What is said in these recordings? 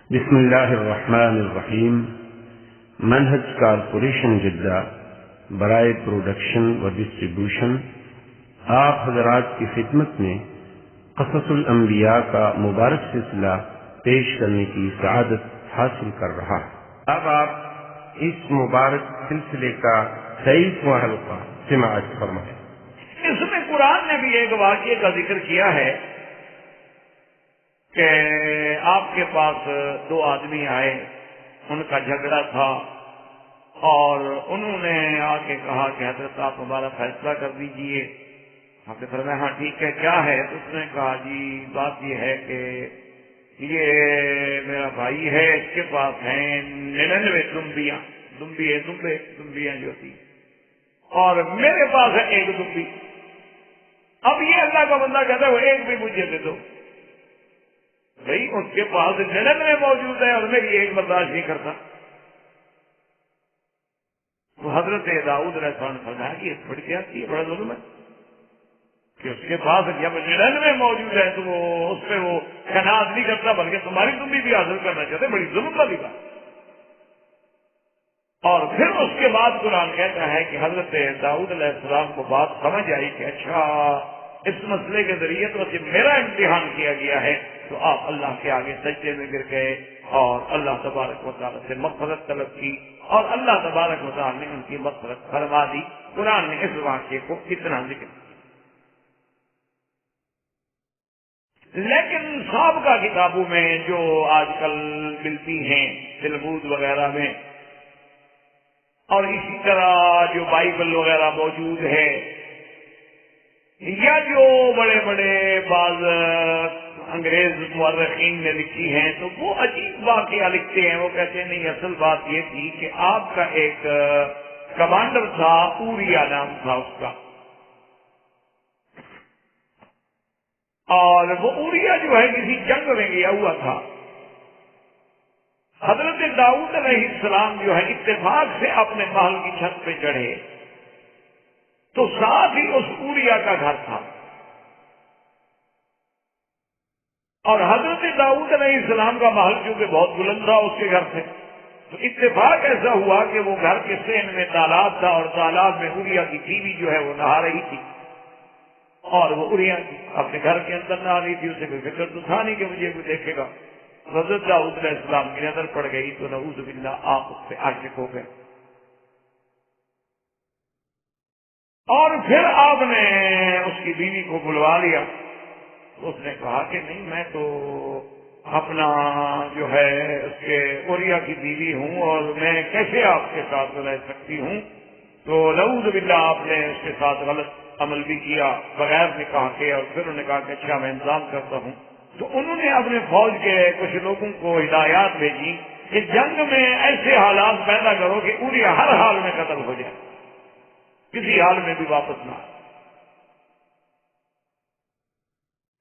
بسم اللہ الرحمن الرحیم۔ منہج کارپوریشن جدہ برائے پروڈکشن و ڈسٹریبیوشن آپ حضرات کی خدمت میں قصص الانبیاء کا مبارک سلسلہ پیش کرنے کی سعادت حاصل کر رہا ہے۔ اب آپ اس مبارک سلسلے کا 23واں حلقہ سماعت فرمائیں۔ اس میں قرآن نے بھی ایک واقعے کا ذکر کیا ہے کہ آپ کے پاس دو آدمی آئے، ان کا جھگڑا تھا اور انہوں نے آ کے کہا کہ حضرت آپ ہمارا فیصلہ کر دیجئے۔ آپ نے فرمایا ہاں ٹھیک ہے، کیا ہے؟ تو اس نے کہا جی بات یہ ہے کہ یہ میرا بھائی ہے، اس کے پاس ہیں 99 دمبیاں، دمبیاں جو تھی، اور میرے پاس ہے ایک دمبی۔ اب یہ اللہ کا بندہ کہتا ہے وہ ایک بھی مجھے دے دو۔ بھائی اس کے پاس 99 موجود ہے اور میری ایک برداشت نہیں کرتا۔ تو حضرت داؤد علیہ السلام نے فرمایا کہ یہ بڑی زیادتی ہے، بڑا ظلم ہے کہ اس کے پاس جب 99 موجود ہے تو وہ اس پہ وہ کناز نہیں کرتا بلکہ تمہاری تمبی بھی حاصل کرنا چاہتے، بڑی ظلم والی بات۔ اور پھر اس کے بعد قرآن کہتا ہے کہ حضرت داؤد علیہ السلام کو بات سمجھ آئی کہ اچھا اس مسئلے کے ذریعے تو صرف میرا امتحان کیا گیا ہے، تو آپ اللہ کے آگے سجدے میں گر گئے اور اللہ تبارک و تعالیٰ سے مغفرت طلب کی اور اللہ تبارک و تعالیٰ نے ان کی مغفرت فرما دی۔ قرآن نے اس واقعے کو کتنا ذکر کیا۔ لیکن سابقہ کتابوں میں جو آج کل ملتی ہیں تلمود وغیرہ میں، اور اسی طرح جو بائبل وغیرہ موجود ہے، یا جو بڑے بڑے بعض انگریز مورخین نے لکھی ہیں، تو وہ عجیب واقعہ لکھتے ہیں۔ وہ کہتے ہیں نہیں، اصل بات یہ تھی کہ آپ کا ایک کمانڈر تھا، اوریا نام تھا اس کا، اور وہ اوریا جو ہے کسی جنگ میں گیا ہوا تھا۔ حضرت داؤد علیہ السلام جو ہے اتفاق سے اپنے محل کی چھت پہ چڑھے تو ساتھ ہی اس اوریا کا گھر تھا، اور حضرت داؤد علیہ السلام کا محل چونکہ بہت بلند تھا اس کے گھر سے، تو اتفاق ایسا ہوا کہ وہ گھر کے صحن میں تالاب تھا اور تالاب میں اوریا کی بیوی جو ہے وہ نہا رہی تھی، اور وہ اوریا اپنے گھر کے اندر نہا رہی تھی۔ اسے کوئی فکر تو تھا نہیں کہ مجھے کوئی دیکھے گا۔ حضرت داؤد علیہ السلام کی نظر پڑ گئی تو نعوذ باللہ آپ اس سے عاشق ہو گئے، اور پھر آپ نے اس کی بیوی کو بلوا لیا۔ اس نے کہا کہ نہیں، میں تو اپنا جو ہے اس کے اوریا کی بیوی ہوں اور میں کیسے آپ کے ساتھ رہ سکتی ہوں؟ تو نعوذ باللہ آپ نے اس کے ساتھ غلط عمل بھی کیا بغیر نکاح کے، اور پھر انہوں نے کہا کہ اچھا میں انتظام کرتا ہوں۔ تو انہوں نے اپنے فوج کے کچھ لوگوں کو ہدایات بھیجی کہ جنگ میں ایسے حالات پیدا کرو کہ اوریا ہر حال میں قتل ہو جائے، کسی حال میں بھی واپس نہ آئے۔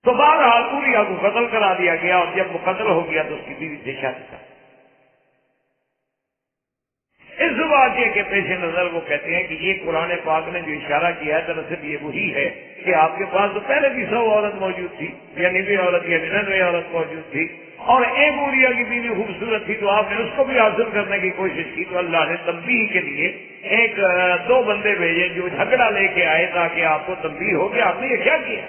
تو بہرحال اوریا کو قتل کرا دیا گیا، اور جب وہ قتل ہو گیا تو اس کی بیوی سے شادی کر۔ اس واقعے کے پیش نظر وہ کہتے ہیں کہ یہ قرآن پاک نے جو اشارہ کیا ہے دراصل یہ وہی ہے کہ آپ کے پاس تو پہلے بھی 100 عورت موجود تھی، یا 90 عورت یا 99 عورت موجود تھی، اور ایک اوریا کی بیوی خوبصورت تھی، تو آپ نے اس کو بھی حاصل کرنے کی کوشش کی۔ تو اللہ نے تنبیہ کے لیے ایک 2 بندے بھیجے جو جھگڑا لے کے آئے تاکہ آپ کو تنبیہ ہو کہ آپ نے یہ کیا کیا۔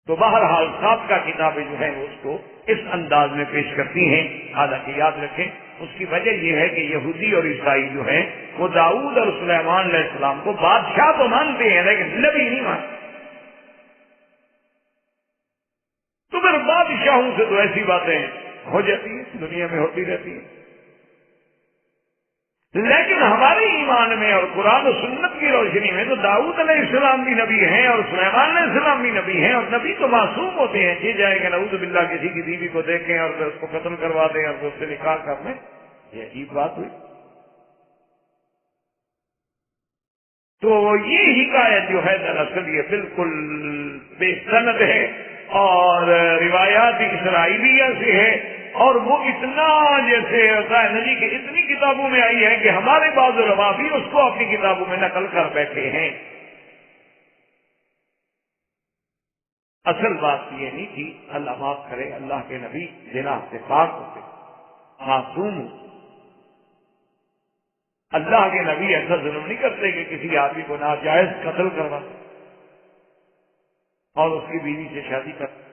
تو بہرحال سابقہ کتابیں جو ہیں اس کو اس انداز میں پیش کرتی ہیں۔ حالانکہ یاد رکھیں اس کی وجہ یہ ہے کہ یہودی اور عیسائی جو ہیں وہ داؤد اور سلیمان علیہ السلام کو بادشاہ تو مانتے ہیں لیکن نبی نہیں مانتے۔ تو پھر بادشاہوں سے تو ایسی باتیں ہو جاتی ہیں، دنیا میں ہوتی رہتی ہیں، لیکن ہمارے ایمان میں اور قرآن و سنت کی روشنی میں تو داؤد علیہ السلام بھی نبی ہیں اور سلیمان علیہ السلام بھی نبی ہیں، اور نبی تو معصوم ہوتے ہیں۔ یہ جائے کہ نعوذ باللہ کسی کی بیوی کو دیکھیں اور پھر اس کو قتل کروا دیں اور پھر اس سے نکاح کر لیں، یہ عجیب بات ہوئی۔ تو یہ حکایت جو ہے دراصل یہ بالکل بے سند ہے اور روایات اسرائیلیہ سے ہے، اور وہ اتنا جیسے ہوتا ہے ندی کہ اتنی کتابوں میں آئی ہے کہ ہمارے بعض علماء بھی اس کو اپنی کتابوں میں نقل کر بیٹھے ہیں۔ اصل بات یہ نہیں تھی، اللہ معاف کرے، اللہ کے نبی زنا سے پاک ہوتے، معصوم ہوتے، اللہ کے نبی ایسا ظلم نہیں کرتے کہ کسی آدمی کو ناجائز قتل کروا اور اس کی بیوی سے شادی کرتے،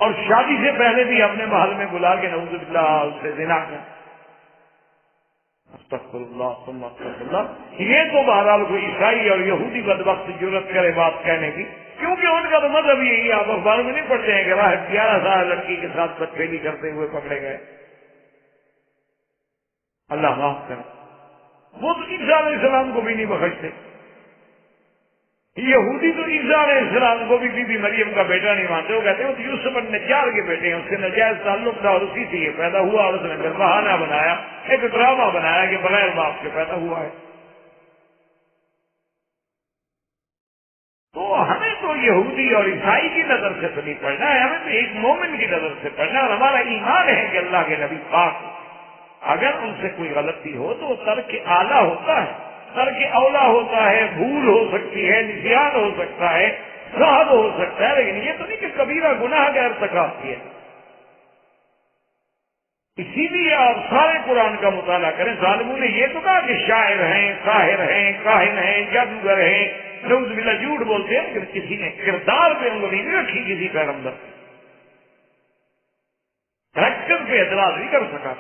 اور شادی سے پہلے بھی اپنے محل میں بلا کے نعوذ باللہ اس سے زنا کر، استغفر اللہ ثم استغفر اللہ۔ یہ تو بہرحال کوئی عیسائی اور یہودی بدبخت جرأت کرے بات کہنے کی، کیونکہ ان کا تو مذہب یہی، آپ اخبار میں نہیں پڑھتے ہیں کہ راہ 11 سال لڑکی کے ساتھ بدفعلی کرتے ہوئے پکڑے گئے، اللہ معاف کرے۔ وہ تو عیسیٰ علیہ السلام کو بھی نہیں بخشتے، یہودی تو عیسیٰ علیہ السلام کو بھی بی بی مریم کا بیٹا نہیں مانتے، وہ کہتے ہیں وہ یوسف النجار کے بیٹے ہیں، اس سے نجائز تعلق تھا اور اسی سے یہ پیدا ہوا، اور اس نے پھر بہانہ بنایا، ایک ڈرامہ بنایا کہ بغیر باپ کے پیدا ہوا ہے۔ تو ہمیں تو یہودی اور عیسائی کی نظر سے تو نہیں پڑھنا ہے، ہمیں تو ایک مومن کی نظر سے پڑھنا ہے، اور ہمارا ایمان ہے کہ اللہ کے نبی پاک ہے، اگر ان سے کوئی غلطی ہو تو وہ ترک اعلیٰ ہوتا ہے، ترک اولا ہوتا ہے، بھول ہو سکتی ہے، نسیان ہو سکتا ہے، صحب ہو سکتا ہے، لیکن یہ تو نہیں کہ کبیرہ گناہ کا ارتکاب کیا۔ اسی لیے آپ سارے قرآن کا مطالعہ کریں، ظالموں نے یہ تو کہا کہ شاعر ہیں، ساحر ہیں، کاہن ہیں، جادوگر ہیں، نعوذ باللہ جھوٹ بولتے ہیں، لیکن کسی نے کردار پہ انگلی نہیں رکھی کسی پیغمبر، کریکٹر پہ اعتراض نہیں کر سکا۔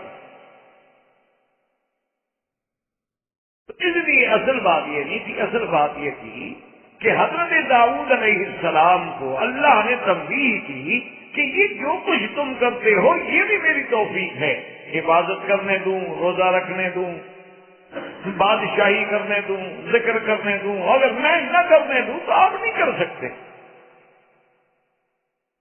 اس لیے اصل بات یہ نہیں تھی، اصل بات یہ تھی کہ حضرت داؤد علیہ السلام کو اللہ نے تنبیہ کی کہ یہ جو کچھ تم کرتے ہو یہ بھی میری توفیق ہے، عبادت کرنے دوں، روزہ رکھنے دوں، بادشاہی کرنے دوں، ذکر کرنے دوں، اگر میں نہ کرنے دوں تو آپ نہیں کر سکتے،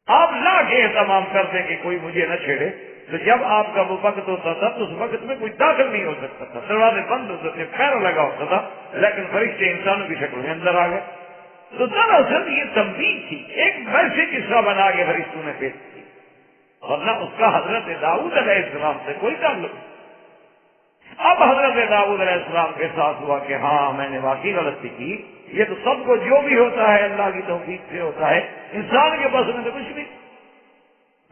آپ لا کے اہتمام کر دیں کہ کوئی مجھے نہ چھیڑے، تو جب آپ کا وہ وقت ہوتا تھا تو اس وقت میں کوئی داخل نہیں ہو سکتا تھا، دروازے بند ہوتے تھے، پیر لگا ہوتا تھا، لیکن فرشتے انسانوں کی شکل میں اندر آ گئے۔ تو دراصل یہ تنبیہ تھی، ایک ویسے قصہ بنا کے فرشتوں نے پیش کی، اور نہ اس کا حضرت داؤد علیہ السلام سے کوئی تعلق نہیں۔ اب حضرت داؤد علیہ السلام کے ساتھ ہوا کہ ہاں میں نے واقعی غلطی کی، یہ تو سب کو جو بھی ہوتا ہے اللہ کی توفیق سے ہوتا ہے، انسان کے پاس میں تو کچھ نہیں،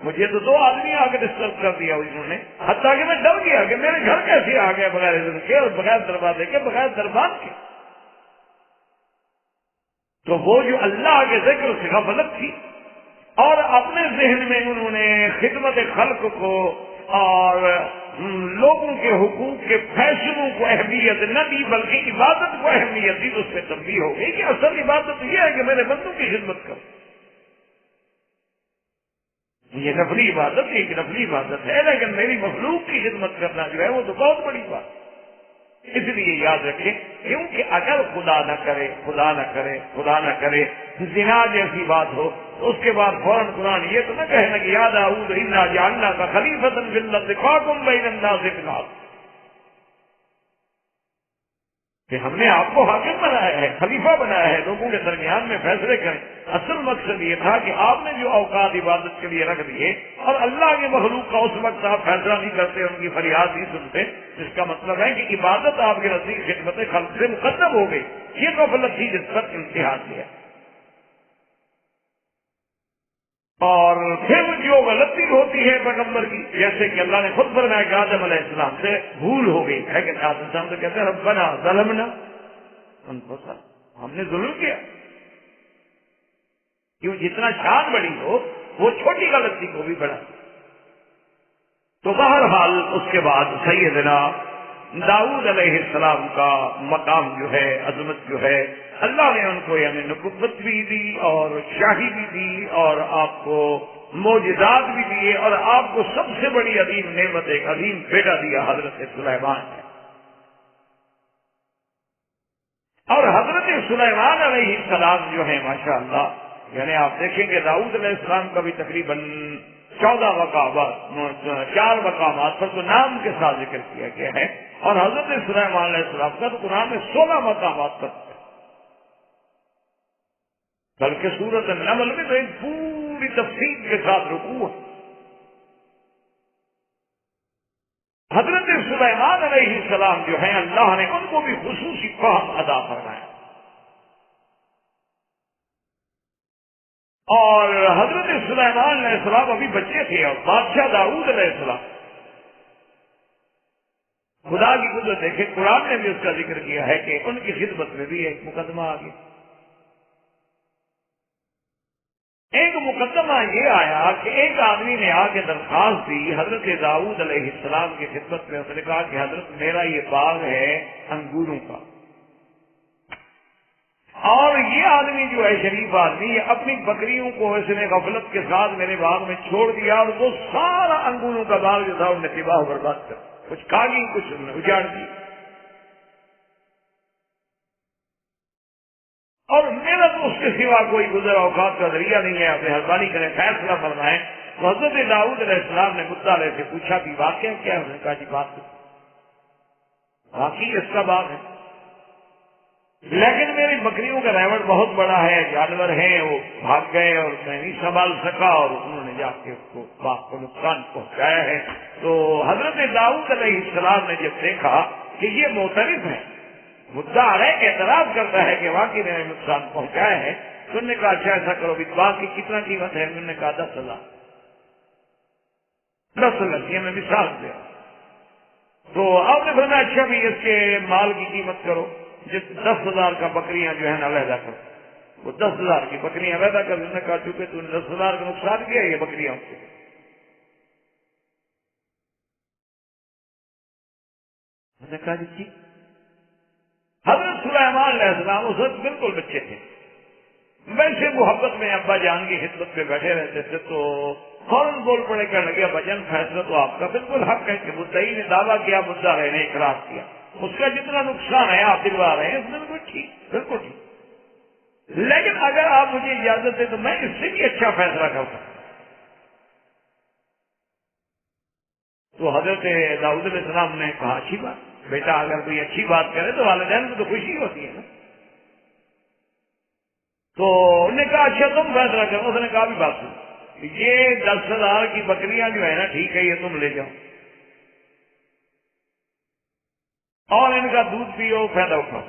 مجھے تو 2 آدمی آ کے ڈسٹرب کر دیا انہوں نے، حتیٰ کہ میں ڈر گیا کہ میرے گھر کیسے آ گئے بغیر اذن کے اور بغیر دروازے کے، بغیر دربان کے۔ تو وہ جو اللہ کے ذکر سے غفلت تھی، اور اپنے ذہن میں انہوں نے خدمت خلق کو اور لوگوں کے حقوق کے فیصلوں کو اہمیت نہ دی بلکہ عبادت کو اہمیت دی، تو اس پہ تنبیہ ہو گئی کہ اصل عبادت یہ ہے کہ میرے بندوں کی خدمت کرو، یہ نفلی عبادت ایک نفلی عبادت ہے، لیکن میری مخلوق کی خدمت کرنا جو ہے وہ تو بہت بڑی بات ہے۔ اس لیے یاد رکھیں، کیونکہ اگر خدا نہ کرے خدا نہ کرے خدا نہ کرے زنا جیسی بات ہو تو اس کے بعد فوراً قرآن یہ تو نہ کہنا کہ یا داؤد انا جعلناک خلیفۃ فی الارض فاحکم بین الناس بالحق، کہ ہم نے آپ کو حاکم بنایا ہے، خلیفہ بنایا ہے، لوگوں کے درمیان میں فیصلے کریں۔ اصل مقصد یہ تھا کہ آپ نے جو اوقات عبادت کے لیے رکھ دیے اور اللہ کے مخلوق کا اس وقت آپ فیصلہ نہیں کرتے، ان کی فریاد نہیں سنتے، اس کا مطلب ہے کہ عبادت آپ کے نزدیک خدمت خلق سے مقدم ہو گئی، یہ غفلت تھی جس پر امتحان دیا۔ اور پھر جو غلطی ہوتی ہے پیغمبر کی، جیسے کہ اللہ نے خود فرمایا کہ آدم علیہ السلام سے بھول ہو گئی ہے، کہ آدم السلام تو کہتے ہیں ربنا ظلمنا انفسنا، ہم نے ظلم کیا، کیوں جتنا شان بڑی ہو وہ چھوٹی غلطی کو بھی بڑھا۔ تو بہرحال اس کے بعد سیدنا داؤد علیہ السلام کا مقام جو ہے، عظمت جو ہے، اللہ نے ان کو یعنی نبوت بھی دی اور شاہی بھی دی اور آپ کو معجزات بھی دیے، اور آپ کو سب سے بڑی عظیم نعمت ایک عظیم بیٹا دیا حضرت سلیمان نے۔ اور حضرت سلیمان علیہ السلام جو ہے ماشاءاللہ، یعنی آپ دیکھیں کہ داؤد علیہ السلام کا بھی تقریباً 14 مقامات، 4 مقامات پر تو نام کے ساتھ ذکر کیا گیا ہے، اور حضرت سلیمان علیہ السلام کا تو قرآن میں 16 مقامات پر، بلکہ سورۃ النمل میں تو ایک پوری تفصیل کے ساتھ رکوع ہے۔ حضرت سلیمان علیہ السلام جو ہیں اللہ نے ان کو بھی خصوصی فہم عطا فرمایا، اور حضرت سلیمان علیہ السلام ابھی بچے تھے اور بادشاہ داؤد علیہ السلام، خدا کی قدرت دیکھے، قرآن نے بھی اس کا ذکر کیا ہے کہ ان کی خدمت میں بھی ایک مقدمہ آ گیا۔ ایک مقدمہ یہ آیا کہ ایک آدمی نے آ کے درخواست دی حضرت داؤد علیہ السلام کی خدمت میں، اس نے کہا کہ حضرت میرا یہ باغ ہے انگوروں کا، اور یہ آدمی جو ہے شریف آدمی، اپنی بکریوں کو اس نے غفلت کے ساتھ میرے باغ میں چھوڑ دیا، اور وہ سارا انگوروں کا باغ جو تھا انہوں نے تباہ و برباد کر، کچھ کھاگی کچھ اجاڑ دی، اور میرا تو اس کے سوا کوئی گزر اوقات کا ذریعہ نہیں ہے، آپ مہربانی کریں فیصلہ فرمائیں۔ تو حضرت داؤد علیہ السلام نے مدعا علیہ سے پوچھا کہ واقعہ کیا ہے؟ انہوں نے کہا جی بات واقعی اس کا باغ ہے، لیکن میری بکریوں کا ریوڑ بہت بڑا ہے، جانور ہیں وہ بھاگ گئے اور میں نہیں سنبھال سکا، اور انہوں نے جا کے اس کو باغ کو نقصان پہنچایا ہے۔ تو حضرت داؤد علیہ السلام نے جب دیکھا کہ یہ معترف ہے، مدعا علیہ اعتراف کرتا ہے کہ واقعی میں نے نقصان پہنچایا ہے، تو انہوں نے کہا اچھا ایسا کرو اس باغ کی کتنا قیمت ہے؟ انہوں نے کہا 10,000 یہ میں مثال دیا۔ تو آپ نے فرمایا اچھا بھی اس کے مال کی قیمت کرو، جس 10,000 کا بکریاں جو ہے نا علیحدہ کرو، وہ 10,000 کی بکریاں علیحدہ کر۔ انہوں نے کہا چونکہ تم نے 10,000 کا نقصان کیا یہ بکریاں اس کو، انہوں نے کہا جی ٹھیک۔ حضرت سلیمان علیہ السلام اس وقت بالکل بچے تھے، ویسے محبت میں ابا جان کی خدمت پہ بیٹھے رہتے تھے، تو فوراً بول پڑے کہنے لگے ابا جان فیصلہ تو آپ کا بالکل حق ہے کہ مدعی نے دعویٰ کیا، مدعا رہے نے اقرار کیا، اس کا جتنا نقصان ہے آپ دلوا رہے ہیں بالکل ٹھیک، بالکل ٹھیک، لیکن اگر آپ مجھے اجازت دیں تو میں اس سے بھی اچھا فیصلہ کر سکتا ہوں۔ تو حضرت داؤد علیہ السلام نے کہا اچھی بات، بیٹا اگر کوئی اچھی بات کرے تو والدین کو تو خوشی ہوتی ہے نا۔ تو انہوں نے کہا اچھا تم فیصلہ کرو۔ اس نے کہا بھی بات سنو، یہ 10,000 کی بکریاں جو ہے نا ٹھیک ہے، یہ تم لے جاؤ اور ان کا دودھ پیو، فائدہ اٹھاؤ۔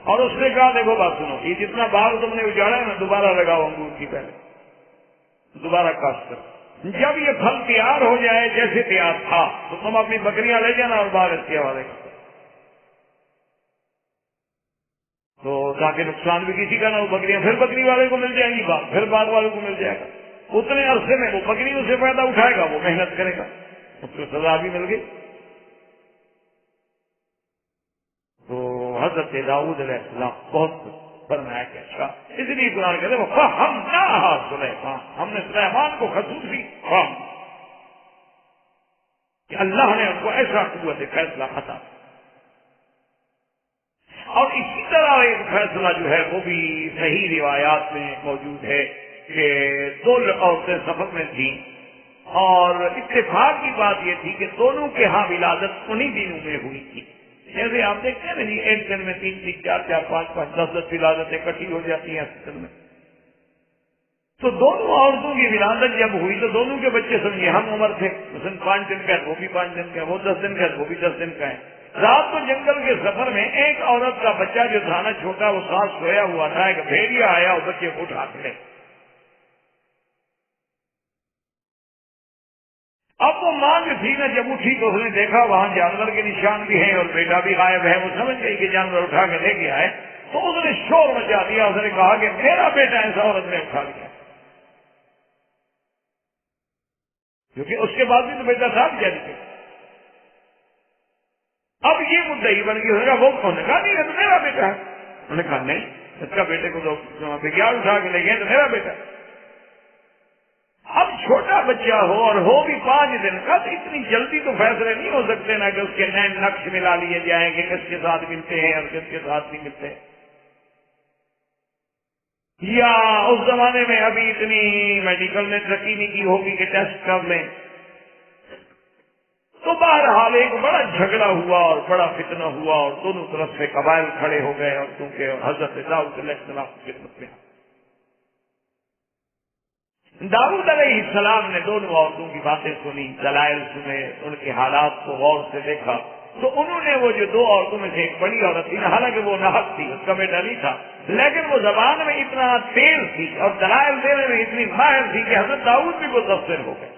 اور اس نے کہا دیکھو بات سنو، یہ جتنا باغ تم نے اجاڑا ہے نا دوبارہ لگاؤ انگور کی، پہلے دوبارہ کاشت کرو، جب یہ پھل تیار ہو جائے جیسے تیار تھا تو تم اپنی بکریاں لے جانا اور باغ اس کے حوالے کرو، تو تاکہ نقصان بھی کسی کا نہ ہو، بکریاں پھر بکری والے کو مل جائیں گی، باغ پھر باغ والے کو مل جائے گا، اتنے عرصے میں وہ بکریوں سے فائدہ اٹھائے گا، وہ محنت کرے گا، اس کو سزا بھی مل گئی۔ تو حضرت داؤد علیہ السلام بہت فرمایا کہ اچھا، اس لیے قرآن کہتے ہیں فہمناہا سلیمان، ہم نے سلیمان کو خصوصی فہم کہ اللہ نے ان کو ایسا قوت فیصلہ عطا۔ اور اسی طرح ایک فیصلہ جو ہے وہ بھی صحیح روایات میں موجود ہے کہ 2 عورتیں سفر میں تھیں، اور اتفاق کی بات یہ تھی کہ دونوں کے ہاں ولادت انہی دنوں میں ہوئی تھی۔ جیسے آپ دیکھتے ہیں نا جی، ایک دن میں 3 4 5 5 10 ولادتیں اکٹھی ہو جاتی ہیں ہاسپٹل میں۔ تو دونوں عورتوں کی ولادت جب ہوئی تو دونوں کے بچے سمجھے ہم عمر تھے، مثلاً 5 دن کا ہے وہ بھی 5 دن کا ہے، وہ 10 دن کا ہے وہ بھی 10 دن کا ہے۔ رات کو جنگل کے سفر میں ایک عورت کا بچہ جو تھا نا چھوٹا، وہ ساتھ سویا ہوا تھا، ایک بھیڑیا آیا اور بچے کو اٹھا کے لے۔ اب وہ ماں جو تھی نا جب اٹھی تو اس نے دیکھا وہاں جانور کے نشان بھی ہیں اور بیٹا بھی غائب ہے، وہ سمجھ گئی کہ جانور اٹھا کے لے گیا ہے، تو اس نے شور مچا دیا، اس نے کہا کہ میرا بیٹا ایسا عورت نے اٹھا لیا، کیونکہ اس کے بعد بھی تو بیٹا تھا جاری کے۔ اب یہ مدعی بن گئی، وہ کون نے کہا نہیں ہے تو میرا بیٹا ہے، انہوں نے کہا نہیں اس کا بیٹے کو تو بگیار اٹھا کے لے گئے تو میرا بیٹا۔ اب چھوٹا بچہ ہو اور ہو بھی 5 دن کا، تو اتنی جلدی تو فیصلے نہیں ہو سکتے نا کہ اس کے نئے نقش ملا لیے جائیں کہ کس کے ساتھ ملتے ہیں اور کس کے ساتھ نہیں ملتے، یا اس زمانے میں ابھی اتنی میڈیکل نے ترقی نہیں کی ہوگی کہ ٹیسٹ کر لیں۔ تو بہرحال ایک بڑا جھگڑا ہوا اور بڑا فتنہ ہوا، اور دونوں طرف سے قبائل کھڑے ہو گئے، اور کیونکہ حضرت داؤد علیہ السلام کی خدمت میں داؤد علیہ السلام نے دونوں عورتوں کی باتیں سنی، دلائل سنے، ان کے حالات کو غور سے دیکھا، تو انہوں نے وہ جو دو عورتوں میں سے ایک بڑی عورت تھی نا، حالانکہ وہ نحق تھی، اس کا بیٹا نہیں تھا، لیکن وہ زبان میں اتنا تیز تھی اور دلائل دینے میں اتنی ماہر تھی کہ حضرت داؤد بھی متاثر ہو گئے۔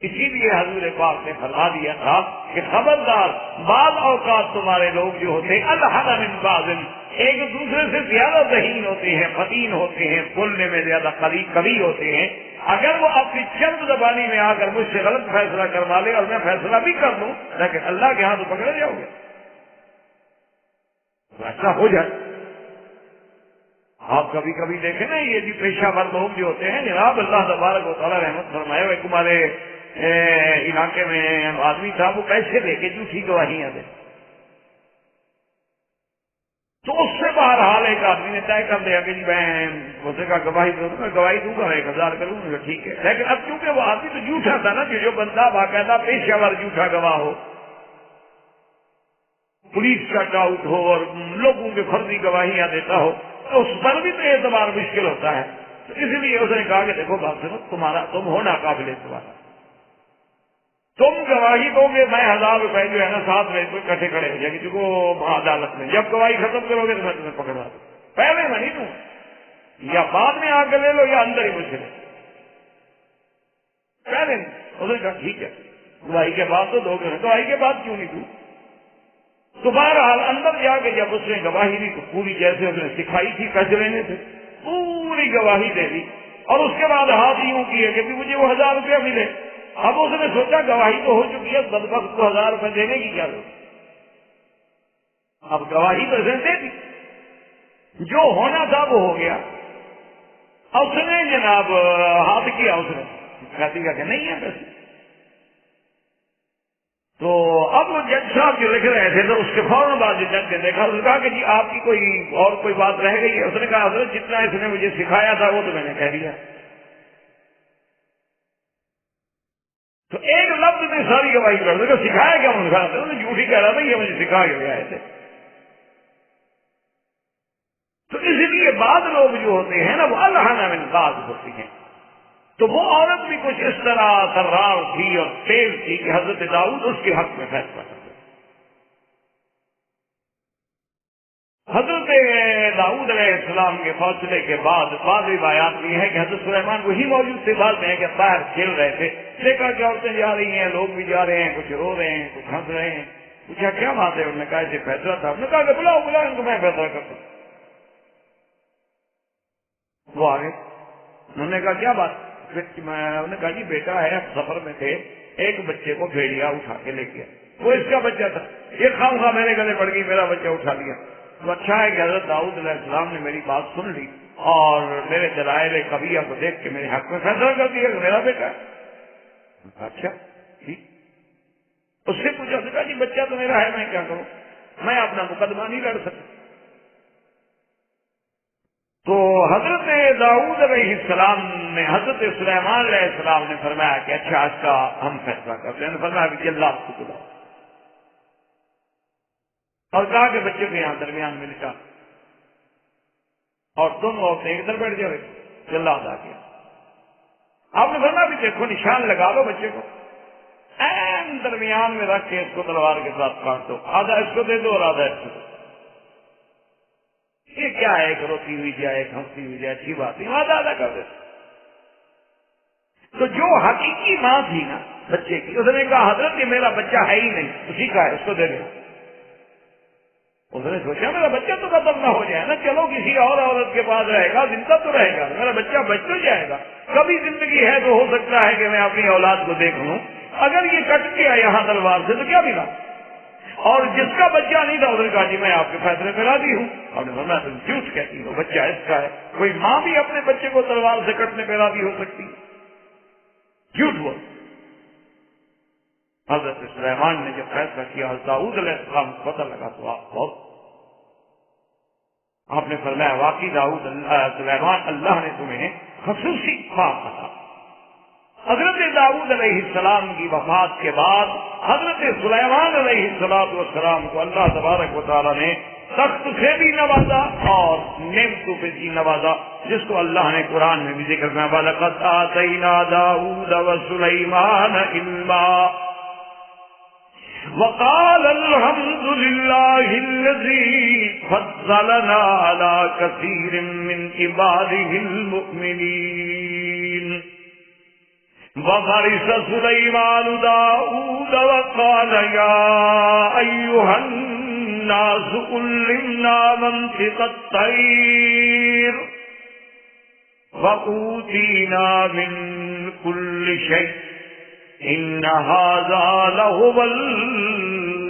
اسی لیے حضور پاک نے فرما دیا تھا کہ خبردار، بعض اوقات تمہارے لوگ جو ہوتے ہیں الحن من بعض، ایک دوسرے سے زیادہ ذہین ہوتے ہیں، فتین ہوتے ہیں، بولنے میں زیادہ قوی ہوتے ہیں، اگر وہ اپنی چند زبانی میں آ کر مجھ سے غلط فیصلہ کروا لے اور میں فیصلہ بھی کر لوں، لیکن اللہ کے ہاں تو پکڑے جاؤ گے، ایسا ہو جائے۔ آپ کبھی کبھی دیکھیں نا، یہ جو پیشہ ور لوگ جو ہوتے ہیں جناب، اللہ تبارک و تعالیٰ رحمت فرمائے، ایک ہمارے علاقے میں آدمی تھا، وہ پیسے لے کے جھوٹی گواہیاں دے، تو اس سے بہرحال ایک آدمی نے طے کر دیا کہ جی میں اسے کا گواہی دوں گا، گواہی دوں گا 1000 کروں گا، ٹھیک ہے، لیکن اب چونکہ وہ آدمی تو جھوٹا تھا نا، جو بندہ باقاعدہ پیشہ ور جھوٹا گواہ ہو، پولیس کا ڈاؤٹ ہو اور لوگوں کے فرضی گواہیاں دیتا ہو، تو اس پر بھی تو اعتبار مشکل ہوتا ہے، تو اس لیے اس نے کہا کہ دیکھو بات سنو، تم ہونا قابل اعتبار، تم گواہی دو گے، میں 1000 روپے جو ہے نا 7 بجے کو اکٹھے کھڑے ہو جائیں گے کیونکہ عدالت میں جب گواہی ختم کرو گے تو میں تمہیں پکڑوا دوں، پہلے میں نہیں دوں، یا بعد میں آ کے لے لو یا اندر ہی مجھ سے لے، پہلے نہیں۔ اس نے کہا ٹھیک ہے، گواہی کے بعد تو دو گے، گواہی کے بعد کیوں نہیں دوں؟ تو بہرحال اندر جا کے جب اس نے گواہی دی تو پوری جیسے اس نے سکھائی تھی کجرے سے پوری گواہی دے دی، اور اس کے بعد ہاتھ یوں کیے کہ مجھے وہ 1000 روپیہ ملے۔ اب اس نے سوچا گواہی تو ہو چکی ہے، بدبخت کو 1000 روپے دینے کی کیا ضرورت، اب گواہی تو اسے دے دی، جو ہونا تھا وہ ہو گیا۔ اس نے جناب ہاتھ کیا، اس نے کہتی کہ نہیں ہے پیسے، تو اب وہ جج صاحب جو لکھ رہے تھے تو اس کے فوراً بعد جج نے دیکھا، اس نے کہا کہ جی آپ کی کوئی بات رہ گئی ہے؟ اس نے کہا حضرت جتنا اس نے مجھے سکھایا تھا وہ تو میں نے کہہ دیا، تو ایک لفظ نے ساری گواہی کر دی، سکھایا کیا؟ انہوں نے جھوٹ ہی کہہ رہا تھا، یہ مجھے سکھا کے لے آئے تھے۔ تو اس لیے بعض لوگ جو ہوتے ہیں نا وہ الحن من بعض ہوتی ہیں، تو وہ عورت بھی کچھ اس طرح سرار تھی اور تیز تھی کہ حضرت داؤد اس کے حق میں فیصلہ کر دیا۔ حضرت داؤد علیہ السلام کے فیصلے کے بعد بعض روایات میں ہے کہ حضرت سلیمان وہی موجود تھے، بعد میں ہے کہ باہر کھیل رہے تھے، دیکھا کہ عورتیں جا رہی ہیں، لوگ بھی جا رہے ہیں، کچھ رو رہے ہیں، کچھ ہنس رہے ہیں، پوچھا کیا بات ہے؟ انہوں نے کہا ایسے فیصلہ تھا۔ انہوں نے کہا کہ بلاؤ ان کو، میں فیصلہ کرتا ہوں۔ وہ آگے انہوں نے کہا کیا بات؟ انہوں نے کہا جی بیٹا ہے، سفر میں تھے، ایک بچے کو بھیڑیا اٹھا کے لے گیا، وہ اس کا بچہ تھا، یہ خواہ میرے گلے پڑ گئی، میرا بچہ اٹھا لیا۔ تو اچھا ہے کہ حضرت داؤد علیہ السلام نے میری بات سن لی اور میرے دلائل قویہ کو دیکھ کے میرے حق میں فیصلہ کر دیا کہ میرا بیٹا ہے۔ اچھا ٹھیک، اس سے پوچھا سکا جی بچہ تو میرا ہے، میں کیا کروں؟ میں اپنا مقدمہ نہیں لڑ سکتا۔ تو حضرت داؤد علیہ السلام نے حضرت سلیمان علیہ السلام نے فرمایا کہ اچھا اس کا ہم فیصلہ کرتے ہیں، فرمایا کہ اللہ کو بلاؤ، اور کہا کہ بچے کو یہاں درمیان میں لٹا اور تم عورتیں ایک ادھر بیٹھ جاؤ، اللہ ادا کیا۔ آپ نے فرمایا بھی دیکھو نشان لگا دو بچے کو، این درمیان میں رکھ کے اس کو تلوار کے ساتھ کاٹ دو، آدھا اس کو دے دو اور آدھا اس کو دو۔ یہ کیا ہے، ایک روتی ہوئی جائے، ایک ہنستی ہوئی جائے، اچھی بات نہیں، آدھا آدھا کر دے۔ تو جو حقیقی ماں تھی نا بچے کی، اس نے کہا حضرت یہ میرا بچہ ہے ہی نہیں، اسی کا ہے، اس کو دے دیں۔ اس نے سوچا میرا بچہ تو ختم نہ ہو جائے نا، چلو کسی اور عورت کے پاس رہے گا، زندہ تو رہے گا، میرا بچہ بچ تو جائے گا، کبھی زندگی ہے تو ہو سکتا ہے کہ میں اپنی اولاد کو دیکھ لوں، اگر یہ کٹ گیا یہاں تلوار سے تو کیا ملا؟ اور جس کا بچہ نہیں تھا اس نے کہا جی میں آپ کے فیصلے پہ راضی ہوں، اور میں تم جھوٹ کہتی ہوں، بچہ اس کا ہے۔ کوئی ماں بھی اپنے بچے کو تلوار سے کٹنے پہ راضی ہو سکتی ہے؟ جھوٹ بول۔ حضرت سلیمان نے جب فیصلہ کیا، حضرت داؤد علیہ السلام کو پتہ لگا تو آپ نے فرمایا واقعی سلیمان اللہ نے تمہیں خصوصی خواب کہا۔ حضرت داؤد علیہ السلام کی وفات کے بعد حضرت سلیمان علیہ السلام کو اللہ تبارک و تعالیٰ نے تخت سے بھی نوازا اور نعمتوں پہ بھی نوازا، جس کو اللہ نے قرآن میں بھی ذکر کیا، وَلَقَدْ آتَيْنَا دَاؤُودَ وَسُلَيْمَانَ عِلْمًا۔ وقال الحمد لله الذي فضلنا على كثير من عباده المؤمنين وورث سليمان داود وقال يا أيها الناس علمنا منطق الطير وأوتينا من كل شيء إن هذا لهو الفضل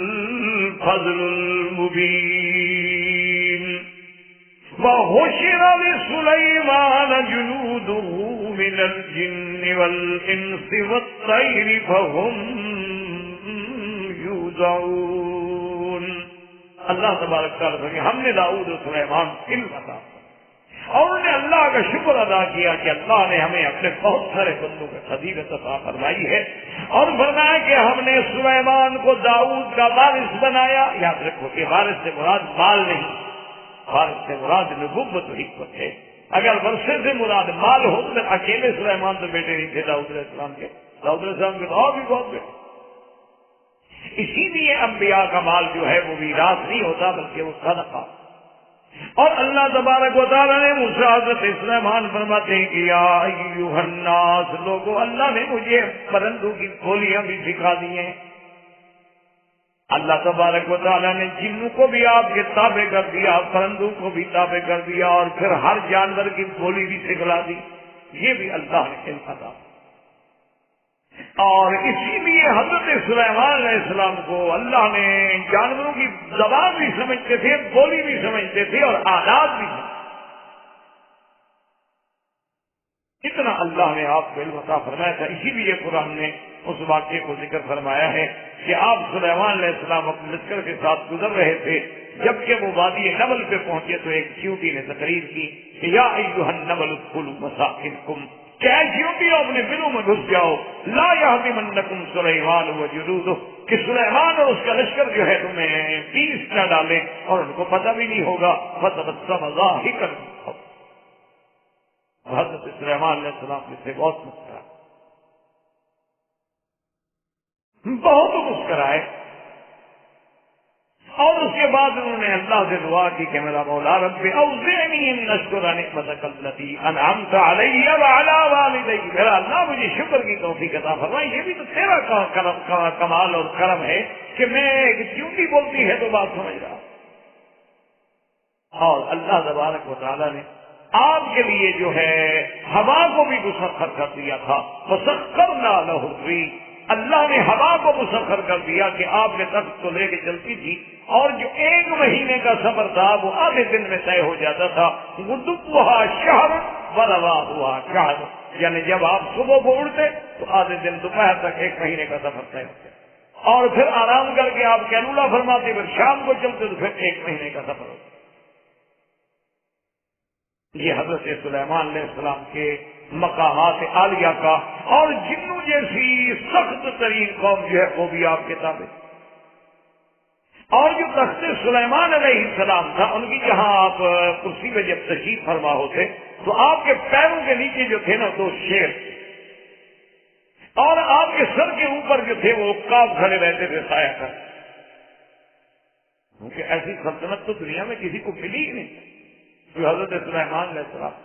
المبين وحشر لسليمان جنوده من الجن والإنس والطير فهم يوزعون. اللہ تبارک تعالیٰ کہ ہم نے داؤد و سلیمان کو علم عطا اور انہوں نے اللہ کا شکر ادا کیا کہ اللہ نے ہمیں اپنے بہت سارے بندوں کے خدیجت عطا فرمائی ہے اور فرمایا کہ ہم نے سلیمان کو داؤد کا وارث بنایا. یاد رکھو کہ وارث سے مراد مال نہیں، وارث سے مراد نبوت و حکمت ہے. اگر ورثے سے مراد مال ہو تو اکیلے سلیمان تو بیٹے نہیں تھے داؤد علیہ السلام کے، داؤد علیہ السلام کے اور بھی بہت بیٹے. اسی لیے انبیاء کا مال جو ہے وہ میراث نہیں ہوتا بلکہ وہ صدقہ. اور اللہ تبارک و تعالیٰ نے موسیٰ حضرت سلیمان فرماتے ہیں کہ یا ایھا الناس لوگوں، اللہ نے مجھے پرندوں کی بولیاں بھی سکھا دی ہیں. اللہ تبارک و تعالیٰ نے جنوں کو بھی آپ کے تابع کر دیا، پرندوں کو بھی تابع کر دیا اور پھر ہر جانور کی بولی بھی سکھلا دی. یہ بھی اللہ نے علم عطا. اور اسی لیے حضرت سلیمان علیہ السلام کو اللہ نے جانوروں کی زبان بھی سمجھتے تھے، بولی بھی سمجھتے تھے اور آلات بھی سمجھتے. اتنا اللہ نے آپ کو علم عطا فرمایا تھا. اسی لیے قرآن نے اس واقعے کو ذکر فرمایا ہے کہ آپ سلیمان علیہ السلام اپنے لشکر کے ساتھ گزر رہے تھے. جبکہ وہ وادی نمل پہ پہنچے تو ایک چیونٹی نے تقریر کی کہ یا ایھا النمل ادخلوا مساکنکم، کیا چیونٹیوں اپنے بلوں میں گھس جاؤ، لا یہزمنکم سلیمان وجنودہ، کہ سلیمان اور اس کا لشکر جو ہے تمہیں پیس نہ ڈالے اور ان کو پتہ بھی نہیں ہوگا. فتبسم ضاحکا، حضرت سلیمان علیہ السلام سے بہت مسکرائے، بہت مسکرائے. اور اس کے بعد انہوں نے اللہ سے دعا کی کہ میرا مولا رب اوزعنی ان اشکر نعمتک التی انعمت علی وعلی والدی، میرا اللہ مجھے شکر کی توفیق عطا فرمائی. یہ بھی تو تیرا کمال اور کرم ہے کہ میں ایک چیونٹی بولتی ہے تو بات سمجھ رہا. اور اللہ تبارک و تعالیٰ نے آپ کے لیے جو ہے ہوا کو بھی مسخر کر دیا تھا. وسخرنا لہ الریح، اللہ نے ہوا کو مسخر کر دیا کہ آپ نے تخت کو لے کے چلتی تھی اور جو 1 مہینے کا سفر تھا وہ آدھے دن میں طے ہو جاتا تھا. غدوها شہر ورواحها شہر، یعنی جب آپ صبح کو اڑتے تو آدھے دن دوپہر تک 1 مہینے کا سفر طے ہوتا اور پھر آرام کر کے آپ کیلولا فرماتے پھر شام کو چلتے تو پھر 1 مہینے کا سفر ہوتا. یہ حضرت سلیمان علیہ السلام کے مقامات عالیہ کا. اور جنوں جیسی سخت ترین قوم جو ہے وہ بھی آپ کے تابع. اور جو تخت سلیمان علیہ السلام تھا ان کی جہاں آپ کرسی پہ جب تشریف فرما ہوتے تو آپ کے پیروں کے نیچے جو تھے نا 2 شیر اور آپ کے سر کے اوپر جو تھے وہ عقاب کھڑے رہتے تھے سایہ کر. کیونکہ ایسی سلطنت تو دنیا میں کسی کو ملی ہی نہیں جو حضرت سلیمان علیہ السلام.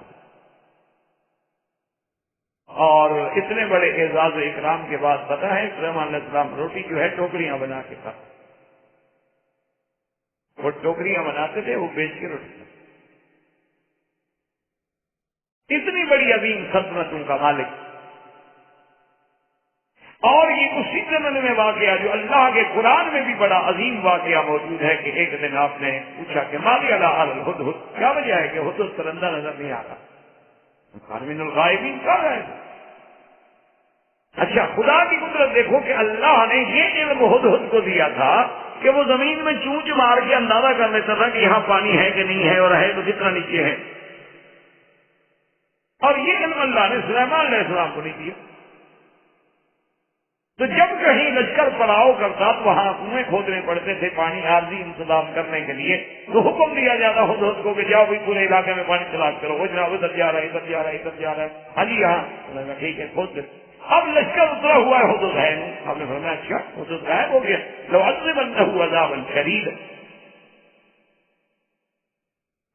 اور اتنے بڑے اعزاز و اکرام کے بعد پتہ ہے سلیمان علیہ السلام روٹی جو ہے ٹوکریاں بنا کے کھاتے. وہ ٹوکریاں بناتے تھے، وہ بیچ کے روٹی. اتنی بڑی عظیم سلطنت ان کا مالک. اور یہ اسی زمانے میں واقعہ جو اللہ کے قرآن میں بھی بڑا عظیم واقعہ موجود ہے کہ ایک دن آپ نے پوچھا کہ مالی اللہ الہدہد، کیا وجہ ہے کہ ہدہد پرندہ نظر نہیں آتا؟ من الغائبین کہا رہے تھے. اچھا خدا کی قدرت دیکھو کہ اللہ نے یہ علم ہدہد کو دیا تھا کہ وہ زمین میں چونچ مار کے اندازہ کر لیتا تھا کہ یہاں پانی ہے کہ نہیں ہے اور ہے تو کتنا نیچے ہے. اور یہ علم اللہ نے سلیمان علیہ السلام کو نہیں دیا. تو جب کہیں لشکر پڑاؤ کرتا تو وہاں کنویں کھودنے پڑتے تھے پانی عارضی انتظام کرنے کے لیے. تو حکم دیا جاتا ہدہد کو کہ جاؤ بھی پورے علاقے میں پانی تلاش کرو. وہ جناب ادھر جا رہا ہے ادھر جا رہا ہے ادھر جا رہا ہے. ہاں جی ہاں ٹھیک ہے کھود دے. اب لشکر اترا ہوا ہے حدود ہے. آپ نے فرمایا اچھا حدود غائب ہو گیا. لو عذبنه عذابا شدیدا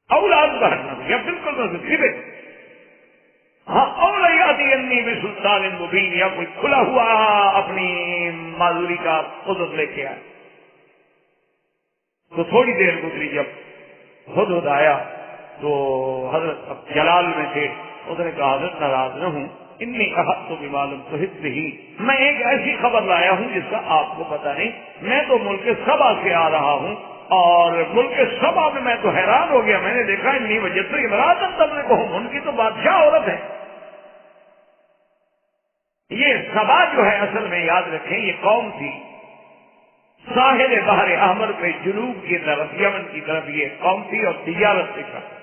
اولاد بہرنا یا بالکل مذہب. ہاں اور یاتینی بسلطان مبین، یا کوئی کھلا ہوا اپنی معذوری کا حدود لے کے آئے. تو تھوڑی دیر گزری، جب حدود آیا تو حضرت جلال میں تھے. اس نے کہا حضرت ناراض نہ ہوں، انی احط بما لم تحط به، میں ایک ایسی خبر لایا ہوں جس کا آپ کو پتہ نہیں. میں تو ملک سبا سے آ رہا ہوں، اور ملک سبا میں تو حیران ہو گیا. میں نے دیکھا انی وجدت امرأة تملکہم، ان کی تو بادشاہ عورت ہے. یہ سبا جو ہے اصل میں یاد رکھیں یہ قوم تھی ساحل بحر احمر پہ جنوب کی طرف یمن کی طرف یہ قوم تھی، اور تجارت سے کرتی.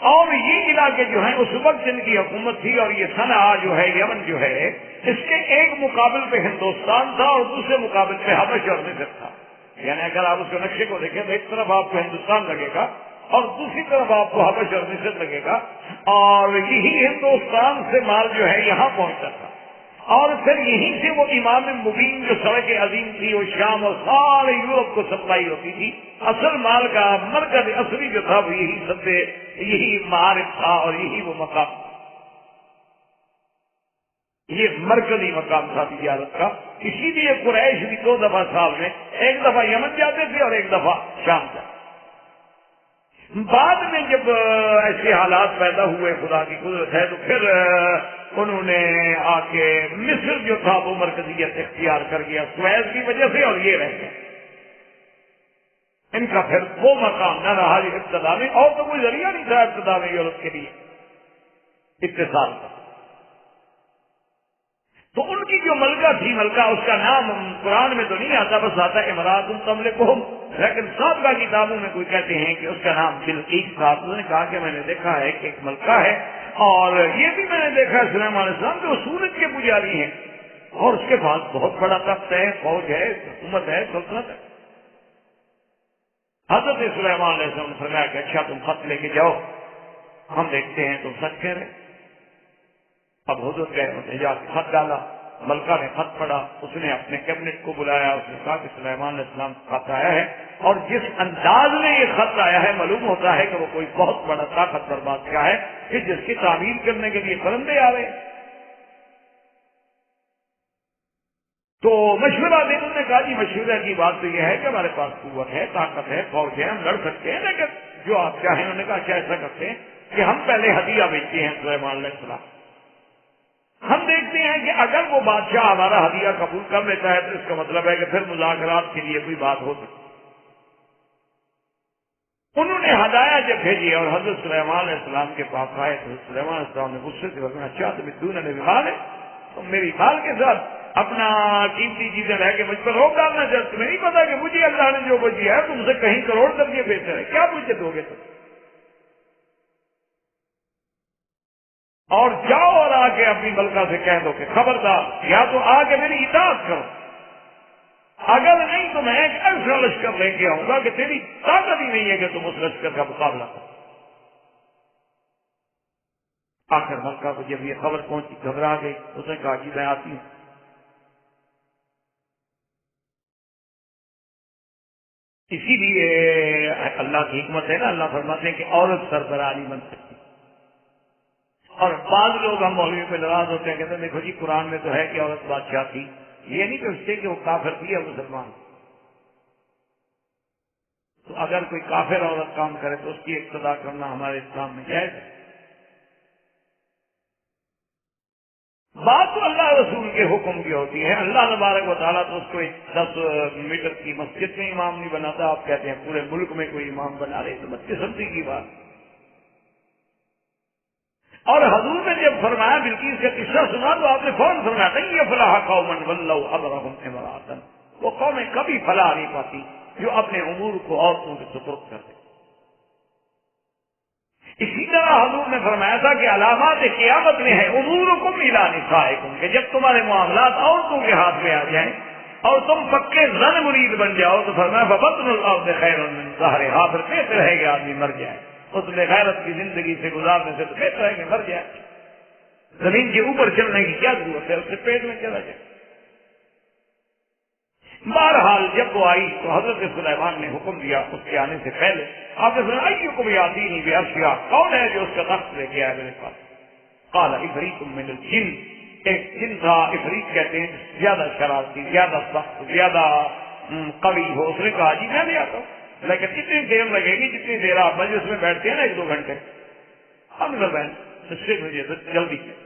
اور یہ علاقے جو ہیں اس وقت جن کی حکومت تھی، اور یہ صنعاء جو ہے یمن جو ہے اس کے ایک مقابل پہ ہندوستان تھا اور دوسرے مقابل پہ حبش اور مصر تھا. یعنی اگر آپ اس کے نقشے کو دیکھیں تو ایک طرف آپ کو ہندوستان لگے گا اور دوسری طرف آپ کو حبش اور مصر لگے گا. اور یہی ہندوستان سے مال جو ہے یہاں پہنچتا تھا، اور پھر یہیں سے وہ امام مبین جو سڑک عظیم تھی وہ شام اور سارے یورپ کو سپلائی ہوتی تھی. اصل مال کا مرکز اصلی جو تھا وہ یہی سب سے یہی معارف تھا اور یہی وہ مقام تھا. یہ مرکزی مقام تھا تجارت کا. اسی لیے قریش بھی 2 دفعہ سال میں ایک دفعہ یمن جاتے تھے اور ایک دفعہ شام جاتے. بعد میں جب ایسے حالات پیدا ہوئے خدا کی قدرت ہے تو پھر انہوں نے آ کے مصر جو تھا وہ مرکزیت اختیار کر گیا سویز کی وجہ سے، اور یہ رہ گیا. ان کا پھر وہ مقام نہ رہا جو ابتدا میں، اور تو کوئی ذریعہ نہیں تھا ابتدا میں یورپ کے لیے اتصال کا. تو ان کی جو ملکہ تھی، ملکہ اس کا نام قرآن میں تو نہیں آتا، بس آتا ہے امرأة تملکہم، لیکن سابقہ کتابوں میں کوئی کہتے ہیں کہ اس کا نام بلقیس تھا. انہوں نے کہا کہ میں نے دیکھا ہے کہ ایک ملکہ ہے، اور یہ بھی میں نے دیکھا ہے سلیمان علیہ السلام جو سورج کے پجاری ہیں، اور اس کے پاس بہت بڑا تخت ہے، فوج ہے، حکومت ہے، سلطنت ہے. حضرت سلیمان علیہ السلام نے فرمایا کہ اچھا تم خط لے کے جاؤ، ہم دیکھتے ہیں تم سچ کہہ رہے. اب حضرت گئے، انہوں نے جا کے خط ڈالا. ملکہ نے خط پڑھا، اس نے اپنے کیبنٹ کو بلایا، اس نے کہا کہ سلیمان علیہ السلام کا خط آیا ہے، اور جس انداز میں یہ خط آیا ہے معلوم ہوتا ہے کہ وہ کوئی بہت بڑا طاقتور بادشاہ ہے کہ جس کی تعمیر کرنے کے لیے فرندے آ رہے ہیں. تو مشورہ دے. انہوں نے کہا جی مشورہ کی بات تو یہ ہے کہ ہمارے پاس قوت ہے، طاقت ہے، فوج ہے، ہم لڑ سکتے ہیں، لیکن جو آپ چاہیں. انہوں نے کہا اچھا ایسا کرتے ہیں کہ ہم پہلے ہدیہ بیچتے ہیں سلیمان علیہ السلام. ہم دیکھتے ہیں کہ اگر وہ بادشاہ ہمارا ہدیہ قبول کر لیتا ہے تو اس کا مطلب ہے کہ پھر مذاکرات کے لیے کوئی بات ہو سکتی. انہوں نے ہدایہ جب بھیجی اور حضرت سلیمان علیہ السلام کے پاس آئے تو سلیمان علیہ السلام نے غصے سے فرمایا اچھا تم نے مال ہے، تم میری مال کے ساتھ اپنا قیمتی چیزیں رہ کے مجھ پر روک ڈالنا چاہتے. تمہیں نہیں پتا کہ مجھے اللہ نے جو کچھ دیا ہے تم سے کہیں کروڑ درجے بہتر ہے، کیا مجھے دو گے تم؟ اور جاؤ اور آ کے اپنی ملکہ سے کہہ دو کہ خبردار یا تو آ کے میری اطاعت کرو، اگر نہیں تو میں ایک ایسا لشکر لے کے آؤں گا کہ تیری طاقت ہی نہیں ہے کہ تم اس لشکر کا مقابلہ کرو. آخر ملکہ کو جب یہ خبر پہنچی گھبرا گئی. اس نے کہا جی میں آتی ہوں. اسی لیے اللہ کی حکمت ہے نا، اللہ فرماتے ہیں کہ عورت سربراہ نہیں بن سکتی. اور بعض لوگ ہم مولوی پہ ناراض ہوتے ہیں، کہتے ہیں دیکھو جی قرآن میں تو ہے کہ عورت بادشاہ تھی، یہ نہیں کہتے کہ وہ کافر تھی یا مسلمان. تو اگر کوئی کافر عورت کام کرے تو اس کی اقتدا کرنا ہمارے اسلام میں جائز ہے. بات تو اللہ رسول کے حکم کی ہوتی ہے. اللہ تبارک و تعالیٰ تو اس کو 10 میٹر کی مسجد میں امام نہیں بناتا. آپ کہتے ہیں پورے ملک میں کوئی امام بنا رہے تو بچے سمجھی کی بات. اور حضور نے جب فرمایا بلقیس کا قصہ سنا تو آپ نے فوراً فرمایا نہیں یہ فلاح قوم ولوا امرهم امرأة، وہ قومیں کبھی فلاح نہیں پاتی جو اپنے امور کو عورتوں کے سپرد کر دیں. اسی طرح حضور نے فرمایا تھا کہ علامات قیامت میں ہے امورکم الی نسائکم، کہ جب تمہارے معاملات عورتوں کے ہاتھ میں آ جائیں اور تم پکے زن مرید بن جاؤ تو فرمایا فبطن الارض خیر من ظہرھا، پھر بہتر ہے کہ آدمی مر جائے. اس میں غیرت کی زندگی سے گزارنے سے تو بہتر ہے کہ مر جائے. زمین کے اوپر چلنے کی کیا ضرورت ہے، اس سے پیٹ میں چلا جائے۔ بہرحال جب وہ آئی تو حضرت سلیمان نے حکم دیا اس کے آنے سے پہلے، آپ نے سنا ایکم یاتینی بعرشہا، کون ہے جو اس کا تخت لے کے آئے میرے پاس؟ قال عفریت من الجن، ایک جن تھا، عفریت کہتے ہیں زیادہ شرارتی، زیادہ سخت، زیادہ قوی ہو۔ اس نے کہا جی میں بھی آتا ہوں، لیکن اتنی دیر لگے گی جتنی دیر آپ مجلس میں بیٹھتے ہیں نا 1-2 گھنٹے، ہم اس سے مجھے جلدی ہے۔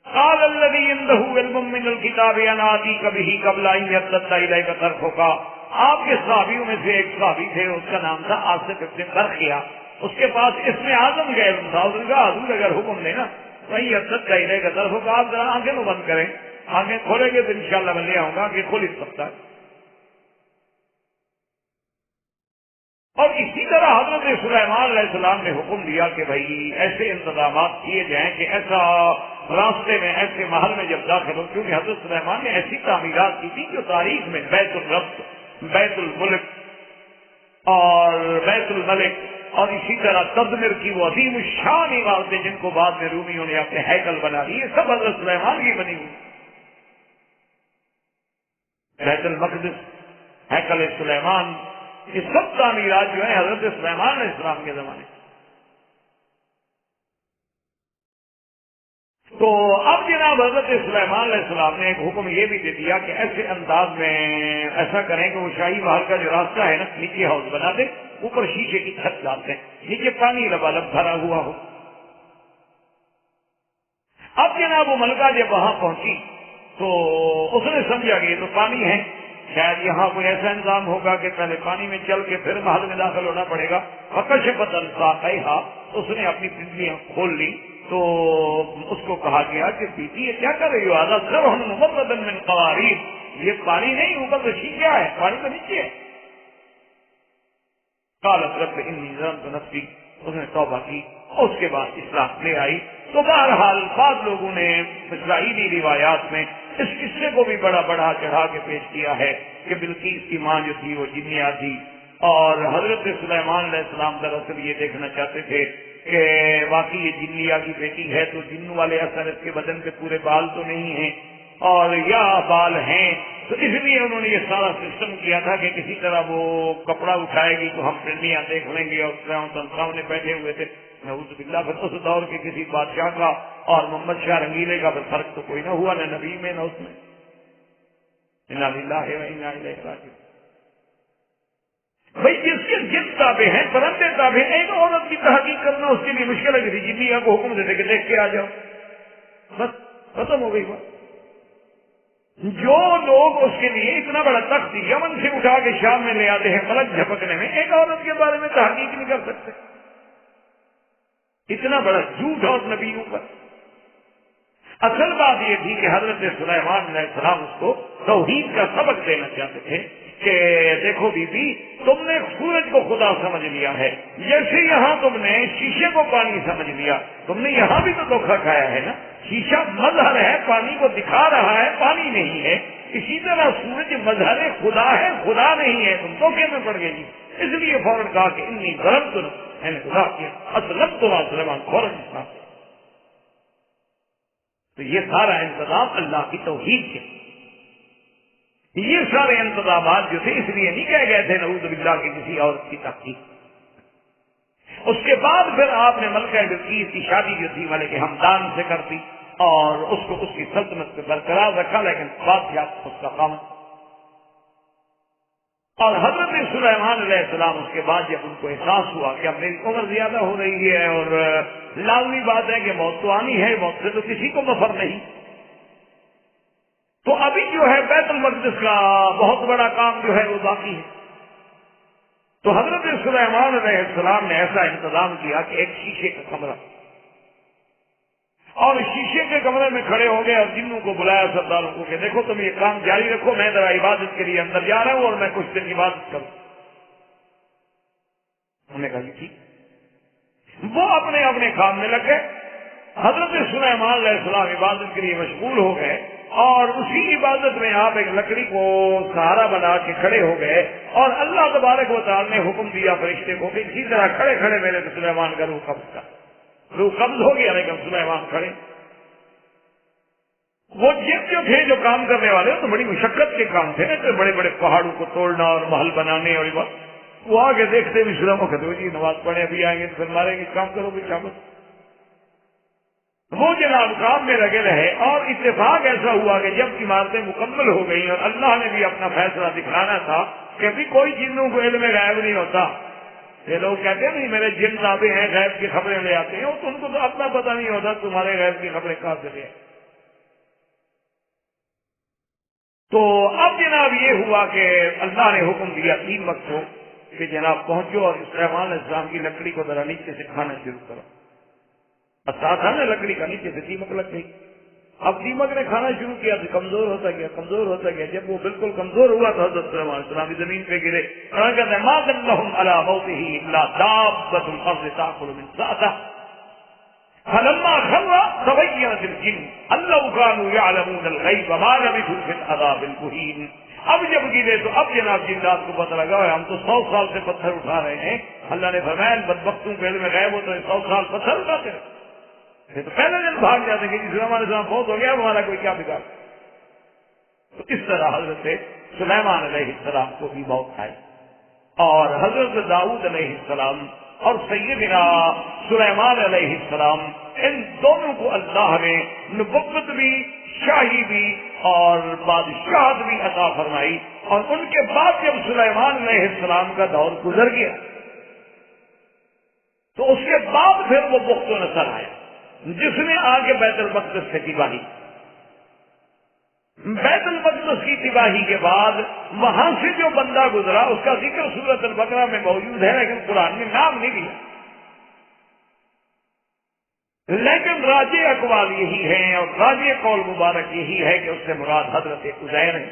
قال الذي عنده علم من الكتاب انا اتيك به قبل ان يرتد اليك طرفك، آپ کے صحابیوں میں سے ایک صحابی تھے، اس کا نام تھا آصف بن برقیہ، اس کے پاس اسم اعظم کا علم تھا۔ اس نے کہا حضور اگر حکم دے نا وہیں يرتد اليك طرفك، آپ ذرا آنکھیں تو بند کریں، آنکھیں کھولیں گے تو انشاءاللہ میں لے آؤں گا کہ کھل ہی سکتا ہے۔ اور اسی طرح حضرت سلیمان علیہ السلام نے حکم دیا کہ بھائی ایسے انتظامات کیے جائیں کہ ایسا راستے میں ایسے محل میں جب داخل ہو، کیونکہ حضرت سلیمان نے ایسی تعمیرات کی تھی جو تاریخ میں بیت الرب، بیت الملک اور بیت الملک اور اسی طرح تدمر کی وہ عظیم الشان عمارتیں جن کو بعد میں رومیوں نے اپنے ہیکل بنا لیے، سب حضرت سلیمان کی بنی ہوئی۔ بیت المقدس، ہیکل سلیمان، یہ سب تعمیرات جو ہیں حضرت سلیمان علیہ السلام کے زمانے۔ تو اب جناب حضرت سلیمان علیہ السلام نے ایک حکم یہ بھی دے دیا کہ ایسے انداز میں ایسا کریں کہ وہ شاہی محل کا جو راستہ ہے نا، نیچے ہاؤس بنا دیں، اوپر شیشے کی چھت ڈالتے ہیں، نیچے پانی لبالب بھرا ہوا ہو۔ اب جناب وہ ملکہ جب وہاں پہنچی تو اس نے سمجھا کہ یہ تو پانی ہے، شاید یہاں کوئی ایسا انتظام ہوگا کہ پہلے پانی میں چل کے پھر محل میں داخل ہونا پڑے گا۔ فکشفت عن ساقیہا، اس نے اپنی پنڈلیاں کھول لی تو اس کو کہا گیا کہ بیٹی یہ کیا کر رہی ہو؟ ھذا زرع ممرد من قواریر، یہ پانی نہیں، اوپر تو شیشہ ہے، پانی تو نیچے ہے۔ قالت رب انی ظلمت نفسی، اس نے توبہ کی اور اس کے بعد اصلاح لے آئی۔ تو بہرحال بعض لوگوں نے اسرائیلی روایات میں اس قصے کو بھی بڑا بڑا چڑھا کے پیش کیا ہے کہ بلقیس کی ماں جو تھی وہ جنیا تھی، اور حضرت سلیمان علیہ السلام دراصل یہ دیکھنا چاہتے تھے کہ واقعی یہ جنیا کی بیٹی ہے تو جن والے اثر اس کے بدن پہ پورے بال تو نہیں ہیں، اور یا بال ہیں، تو اس لیے انہوں نے یہ سارا سسٹم کیا تھا کہ کسی طرح وہ کپڑا اٹھائے گی تو ہم پنڈلیاں دیکھ لیں گے، اور سامنے بیٹھے ہوئے تھے۔ نعوذ باللہ، پھر اس دور کے کسی بادشاہ کا اور محمد شاہ رنگیلے کا فرق تو کوئی نہ ہوا، نہ نبی میں نہ اس میں۔ انا للہ و انا الیہ راجعون۔ بھائی جس کے جن تابع ہیں، پرندے تابع ہیں، ایک عورت کی تحقیق کرنا اس کے لیے مشکل ہے۔ کسی جنیا کو حکم دیتے کہ دیکھ کے آ جاؤ، بس ختم ہو گئی بات۔ جو لوگ اس کے لیے اتنا بڑا تخت یمن سے اٹھا کے شام میں لے آتے ہیں پلک جھپکنے میں، ایک عورت کے بارے میں تحقیق نہیں کر سکتے، اتنا بڑا جھوٹ اور نبیوں پر۔ اصل بات یہ تھی کہ حضرت سلیمان علیہ السلام اس کو توحید کا سبق دینا چاہتے تھے کہ دیکھو بی بی، تم نے سورج کو خدا سمجھ لیا ہے، جیسے یہاں تم نے شیشے کو پانی سمجھ لیا، تم نے یہاں بھی تو دھوکہ کھایا ہے نا۔ شیشہ مظہر ہے، پانی کو دکھا رہا ہے، پانی نہیں ہے۔ اسی طرح سورج مظہر خدا ہے، خدا نہیں ہے، تم دھوکے میں پڑ گئی۔ اس لیے فوراً کہا کہ انی ظلمت نفسی، میں نے خدا کیا، اسلمت مع سلیمان، فوراً اسلام۔ تو یہ سارا انتظام اللہ کی توحید کے، یہ سارے انتظامات جو تھے اس لیے نہیں کہہ گئے تھے نعوذ باللہ کی کسی عورت کی تحقیق۔ اس کے بعد پھر آپ نے ملکہ بلقیس کی شادی جو تھی ملک ہمدان سے کر دی اور اس کو اس کی سلطنت پہ برقرار رکھا، لیکن بادشاہ اس کا خامن۔ اور حضرت سلیمان علیہ السلام اس کے بعد جب ان کو احساس ہوا کہ اب میری عمر زیادہ ہو رہی ہے اور لازمی بات ہے کہ موت تو آنی ہے، موت سے تو کسی کو مفر نہیں، تو ابھی جو ہے بیت المقدس کا بہت بڑا کام جو ہے وہ باقی ہے۔ تو حضرت سلیمان علیہ السلام نے ایسا انتظام کیا کہ ایک شیشے کا کمرہ، اور شیشے کے کمرے میں کھڑے ہو گئے اور جنوں کو بلایا سرداروں کو کہ دیکھو تم یہ کام جاری رکھو، میں ذرا عبادت کے لیے اندر جا رہا ہوں اور میں کچھ دن عبادت کروں۔ انہوں نے کہا یہ ٹھیک۔ وہ اپنے اپنے کام میں لگ گئے، حضرت سلیمان علیہ السلام عبادت کے لیے مشغول ہو گئے، اور اسی عبادت میں آپ ایک لکڑی کو سہارا بنا کے کھڑے ہو گئے، اور اللہ تبارک و تعالی نے حکم دیا فرشتے کو کہ اسی طرح کھڑے کھڑے میرے سلیمان کا روح قبض کا، روح قبض ہو گیا، لیکن سلیمان کھڑے۔ وہ جن جو تھے جو کام کرنے والے تو بڑی مشقت کے کام تھے نا، تو بڑے بڑے پہاڑوں کو توڑنا اور محل بنانے، اور وہ آگے دیکھتے بھی اسلام کہتے جی نماز پڑھے ابھی آئیں گے تو پھر ماریں گے، کام کرو گے شامت۔ وہ جناب کام میں لگے رہے، اور اتفاق ایسا ہوا کہ جب عمارتیں مکمل ہو گئی اور اللہ نے بھی اپنا فیصلہ دکھانا تھا کہ ابھی کوئی جنوں کو علم غیب نہیں ہوتا۔ یہ لوگ کہتے ہیں نہیں میرے جن تابع ہیں غیب کی خبریں لے آتے ہیں، تو ان کو تو اپنا پتہ نہیں ہوتا تمہارے غیب کی خبریں کہاں سے لے۔ تو اب جناب یہ ہوا کہ اللہ نے حکم دیا 3 وقت کو کہ جناب پہنچو اور سلیمان علیہ السلام کی لکڑی کو ذرا نیچے سے کھانا شروع کرو۔ ساتھ نا لکڑی کا نیچے سے دیمک لگ گئی۔ اب دیمک نے کھانا شروع کیا تو کمزور ہوتا گیا، کمزور ہوتا گیا۔ جب وہ بالکل کمزور ہوا تو حضرت سلیمان علیہ السلام زمین پہ گرے۔ کہتے ہیں ما دلهم على موته الا دابة الارض تاكل من سأته فلما خر تبينت الجن ان لو كانوا يعلمون الغيب ما لبثوا في العذاب المهين۔ اب جب گرے تو اب جناب جنات کو پتہ لگا ہم تو 100 سال سے پتھر اٹھا رہے ہیں۔ اللہ نے فرمایا بدبختوں کے علم غیب ہو تو 100 سال پتھر اٹھاتے ہیں، تو پہلے دن بھاگ جاتے کہ سلیمان علیہ السلام بہت ہو گیا، ہمارا کوئی کیا بگاڑ۔ تو اس طرح حضرت سلیمان علیہ السلام کو بھی موت آئی، اور حضرت داؤد علیہ السلام اور سیدنا سلیمان علیہ السلام ان دونوں کو اللہ نے نبوت بھی، شاہی بھی اور بادشاہت بھی عطا فرمائی۔ اور ان کے بعد جب سلیمان علیہ السلام کا دور گزر گیا تو اس کے بعد پھر وہ بخت و نصر آیا جس نے آگے بیت المقدس سے تباہی۔ بیت المقدس کی تباہی کے بعد وہاں سے جو بندہ گزرا اس کا ذکر سورۃ البقرہ میں موجود ہے، لیکن قرآن میں نام نہیں لیا۔ لیکن راجع اقوال یہی ہے اور راجع قول مبارک یہی ہے کہ اس سے مراد حضرت عزیر ہے۔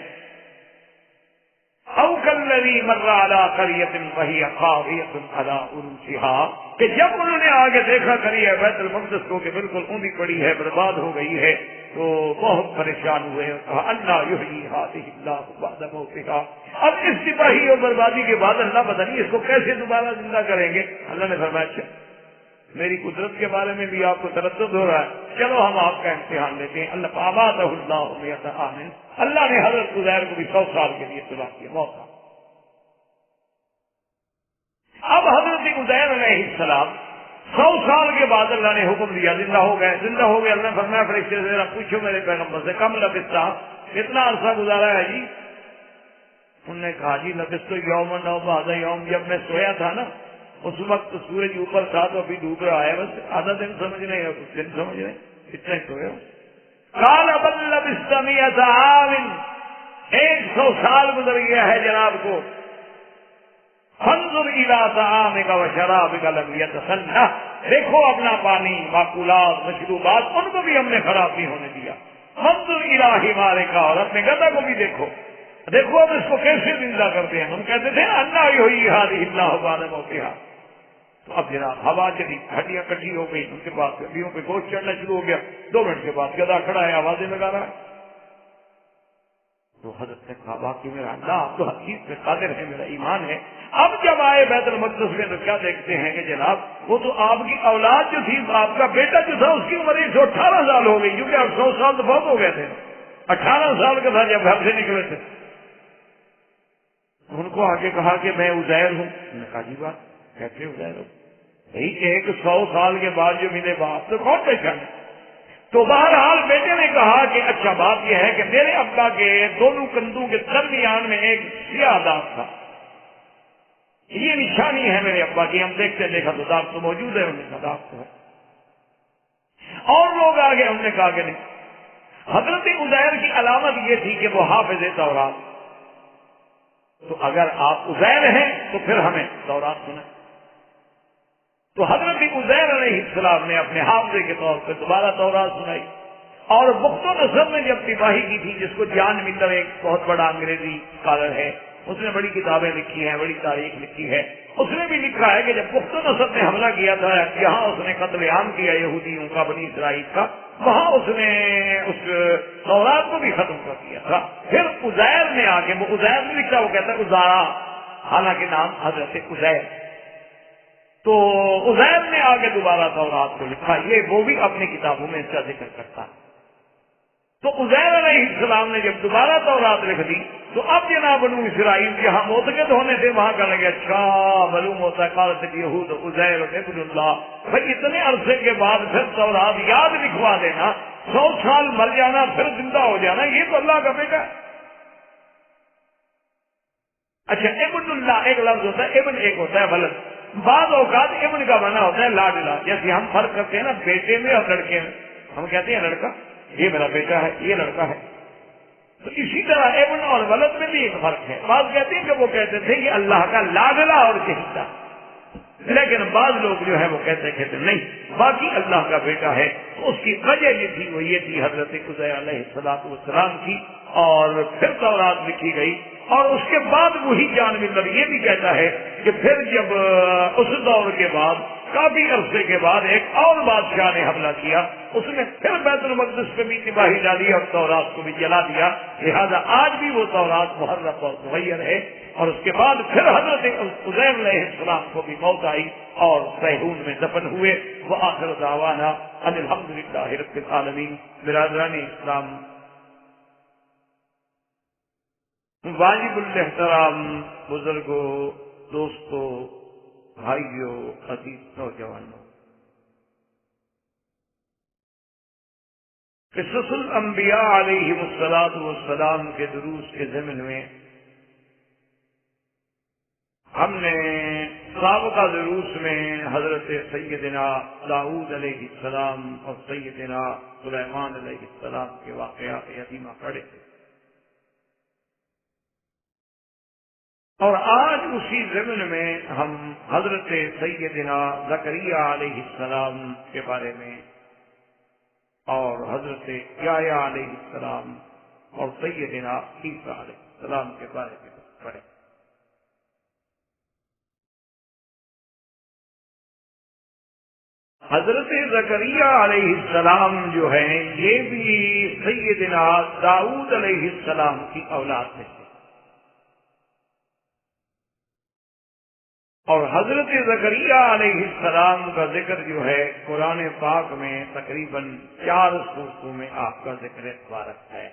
او کالذی مر علی قریۃ وہی خاویۃ علی عروشها، کہ جب انہوں نے آگے دیکھا قریہ بیت المقدس کو کہ بالکل اونی پڑی ہے، برباد ہو گئی ہے، تو بہت پریشان ہوئے اور کہا انا یحیی ہذہ اللہ بعد موتها، اب اس تباہی اور بربادی کے بعد اللہ پتہ نہیں اس کو کیسے دوبارہ زندہ کریں گے۔ اللہ نے فرمایا اچھا میری قدرت کے بارے میں بھی آپ کو تردد ہو رہا ہے، چلو ہم آپ کا امتحان لیتے ہیں۔ اللہ فاماتہ اللہ مئۃ عام، اللہ نے حضرت عزیر کو بھی 100 سال کے لیے تباہ کیا، موت۔ اب حضرت عزیر علیہ السلام 100 سال کے بعد اللہ نے حکم دیا زندہ ہو گئے، زندہ ہو گئے۔ اللہ نے فرمایا فرشتے سے ذرا پوچھو میرے پیغمبر سے کم لبثت، کتنا عرصہ گزارا ہے جی؟ انہوں نے کہا جی لبثت یوما او بعض یوم، جب میں سویا تھا نا اس وقت سورج اوپر تھا تو ابھی ڈوب رہا ہے، بس آدھا دن سمجھ رہے ہیں اور کچھ دن سمجھ رہے ہیں، اتنا ہی سویا۔ قال بل لبثت مئۃ عام، 100 سال گزر گیا ہے جناب کو۔ فانظر الی طعامک وشرابک لم یتسنہ، دیکھو اپنا پانی، ماکولات، مشروبات، ان کو بھی ہم نے خراب نہیں ہونے دیا۔ فانظر الی حمارک، اور اپنے گدھا کو بھی دیکھو، دیکھو اب اس کو کیسے زندہ کرتے ہیں۔ ہم کہتے تھے نا انا یحیی ہذہ اللہ بعد موتها، تو اب جناب ہوا چلی، ہڈیاں کٹھی ہو گئی، ان کے بعد ہڈیوں پہ گوشت چڑھنا شروع ہو گیا، 2 منٹ کے بعد گدھا کھڑا ہے آوازیں لگا رہا ہے۔ تو حضرت نے کہا باقی میرا اللہ آپ تو حقیق پہ قادر ہے، میرا ایمان ہے۔ اب جب آئے بیت المقدس میں تو کیا دیکھتے ہیں کہ جناب وہ تو آپ کی اولاد جو تھی، آپ کا بیٹا جو تھا اس کی عمر 118 سال ہو گئی، کیونکہ اب 100 سال تو بہت ہو گئے تھے، 18 سال کا تھا جب گھر سے نکلے تھے۔ ان کو آگے کہا کہ میں عزیر ہوں۔ انہوں نے کہا جی بات کیسے عزیر ہو بھائی، ایک 100 سال کے بعد جو ملے باپ تو کون پہچانے؟ تو بہرحال بیٹے نے کہا کہ اچھا بات یہ ہے کہ میرے ابا کے دونوں کندھوں کے درمیان میں ایک سیاہ داغ تھا، یہ نشانی ہے میرے ابا کی، ہم دیکھتے دیکھا تو داغ تو موجود ہے، انہوں نے کہا داغ تو ہے۔ اور لوگ آگے، ہم نے کہا کہ نہیں۔ حضرت عزیر کی علامت یہ تھی کہ وہ حافظ تورات، تو اگر آپ عزیر ہیں تو پھر ہمیں تورات سنائیں۔ تو حضرت عزیر علیہ السلام نے اپنے حافظے کے طور پہ دوبارہ تورات سنائی۔ اور بخت و نصر نے جب تباہی کی تھی، جس کو جان ملر ایک بہت بڑا انگریزی اسکالر ہے، اس نے بڑی کتابیں لکھی ہیں، بڑی تاریخ لکھی ہے، اس نے بھی لکھا ہے کہ جب بخت و نصر نے حملہ کیا تھا، جہاں اس نے قتل عام کیا یہودیوں کا، بنی اسرائیل کا، وہاں اس نے اس تورات کو بھی ختم کر دیا تھا۔ پھر عزیر نے آ کے، وہ عزیر نے لکھا، وہ کہتا ہے عزارا، حالانکہ نام حضرت عزیر، تو عزیر نے آگے دوبارہ تورات کو لکھا، یہ وہ بھی اپنی کتابوں میں اس کا ذکر کرتا ہے۔ تو عزیر علیہ السلام نے جب دوبارہ تورات لکھ دی تو اب جناب بنو اسرائیل جہاں معتقد ہونے سے وہاں کا لگے اچھا معلوم ہوتا ہے قالت الیہود عزیر ابن اللہ، بھائی اتنے عرصے کے بعد پھر تورات یاد لکھوا دینا، 100 سال مر جانا پھر زندہ ہو جانا، یہ تو اللہ کا بیٹا ہے۔ اچھا ابن اللہ ایک لفظ ہوتا ہے، ابن ایک ہوتا ہے ولد، بعض اوقات ابن کا معنی ہوتا ہے لاڈلا، جیسے ہم فرق کرتے ہیں نا بیٹے میں اور لڑکے میں، ہم کہتے ہیں لڑکا یہ میرا بیٹا ہے، یہ لڑکا ہے، تو اسی طرح ابن اور ولد میں بھی ایک فرق ہے۔ بعض کہتے ہیں کہ وہ کہتے تھے کہ اللہ کا لاڈلا اور چہیتا، لیکن بعض لوگ جو ہے وہ کہتے نہیں باقی اللہ کا بیٹا ہے۔ تو اس کی وجہ یہ تھی، وہ یہ تھی حضرت عزیر علیہ السلام کی، اور پھر تورات لکھی گئی، اور اس کے بعد وہی جانب یہ بھی کہتا ہے کہ پھر جب اس دور کے بعد کافی عرصے کے بعد ایک اور بادشاہ نے حملہ کیا، اس نے پھر بیت المقدس پہ بھی تباہی ڈالی اور تورات کو بھی جلا دیا، لہذا آج بھی وہ تورات محرف اور مغیر ہے۔ اور اس کے بعد پھر حضرت عزیر علیہ السلام کو بھی موت آئی اور صیہون میں دفن ہوئے۔ وآخر دعوانا ان الحمدللہ رب العالمین۔ برادران اسلام، واجب الاحترام بزرگوں، دوستوں، بھائیوں، عزیز نوجوانوں، قصص الانبیاء علیہم السلام کے دروس کے ضمن میں ہم نے سابقہ دروس میں حضرت سیدنا داؤد علیہ السلام اور سیدنا سلیمان علیہ السلام کے واقعات عظیمہ پڑھے، اور آج اسی ضمن میں ہم حضرت سیدنا زکریا علیہ السلام کے بارے میں اور حضرت یحییٰ علیہ السلام اور سیدنا عیسیٰ علیہ السلام کے بارے میں پڑھے۔ حضرت زکریا علیہ السلام جو ہیں یہ بھی سیدنا داؤد علیہ السلام کی اولاد میں تھے، اور حضرت زکریا علیہ السلام کا ذکر جو ہے قرآن پاک میں تقریباً 4 سورتوں میں آپ کا ذکر مبارک ہے،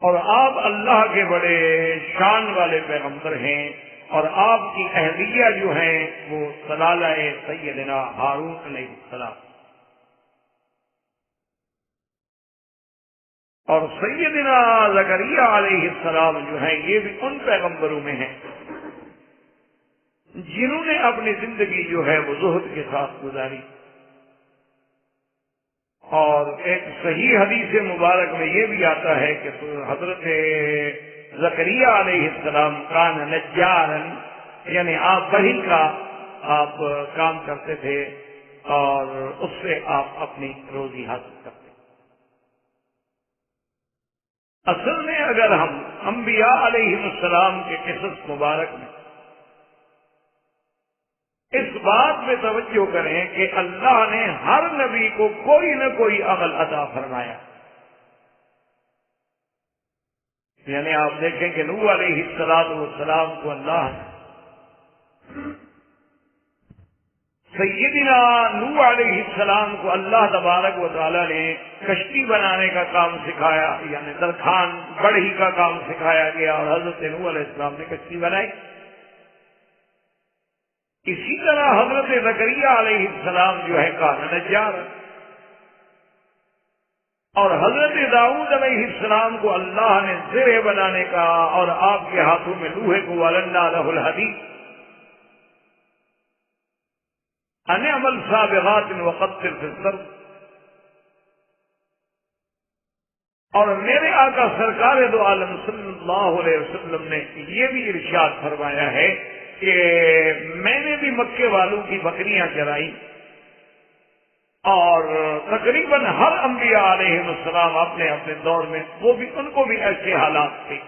اور آپ اللہ کے بڑے شان والے پیغمبر ہیں، اور آپ کی اہلیہ جو ہیں وہ سلالہ سیدنا ہارون علیہ السلام، اور سیدنا زکریا علیہ السلام جو ہیں یہ بھی ان پیغمبروں میں ہیں جنہوں نے اپنی زندگی جو ہے وہ زہد کے ساتھ گزاری۔ اور ایک صحیح حدیث مبارک میں یہ بھی آتا ہے کہ حضرت زکریا علیہ السلام کان نجارن، یعنی آپ بڑھی کا آپ کام کرتے تھے اور اس سے آپ اپنی روزی حاصل کرتے۔ اصل میں اگر ہم انبیاء علیہ السلام کے قصص مبارک میں اس بات پہ توجہ کریں کہ اللہ نے ہر نبی کو کوئی نہ کوئی عمل عطا فرمایا، یعنی آپ دیکھیں کہ نوح علیہ السلام کو اللہ سیدنا نوح علیہ السلام کو اللہ تبارک و تعالی نے کشتی بنانے کا کام سکھایا، یعنی درخان بڑھی کا کام سکھایا گیا، اور حضرت نوح علیہ السلام نے کشتی بنائی۔ اسی طرح حضرت زکریا علیہ السلام جو ہے کان نجار، اور حضرت داؤد علیہ السلام کو اللہ نے زرہ بنانے کا اور آپ کے ہاتھوں میں لوہے کو وَلَنَّا لَهُ الْحَدِيدَ أَنِ اعْمَلْ سَابِغَاتٍ وَقَدِّرْ فِي السَّرْدِ، اور میرے آقا سرکار دو عالم صلی اللہ علیہ وسلم نے یہ بھی ارشاد فرمایا ہے کہ میں نے بھی مکے والوں کی بکریاں چرائی، اور تقریباً ہر انبیاء علیہ السلام اپنے اپنے دور میں وہ بھی ان کو بھی ایسے حالات تھے۔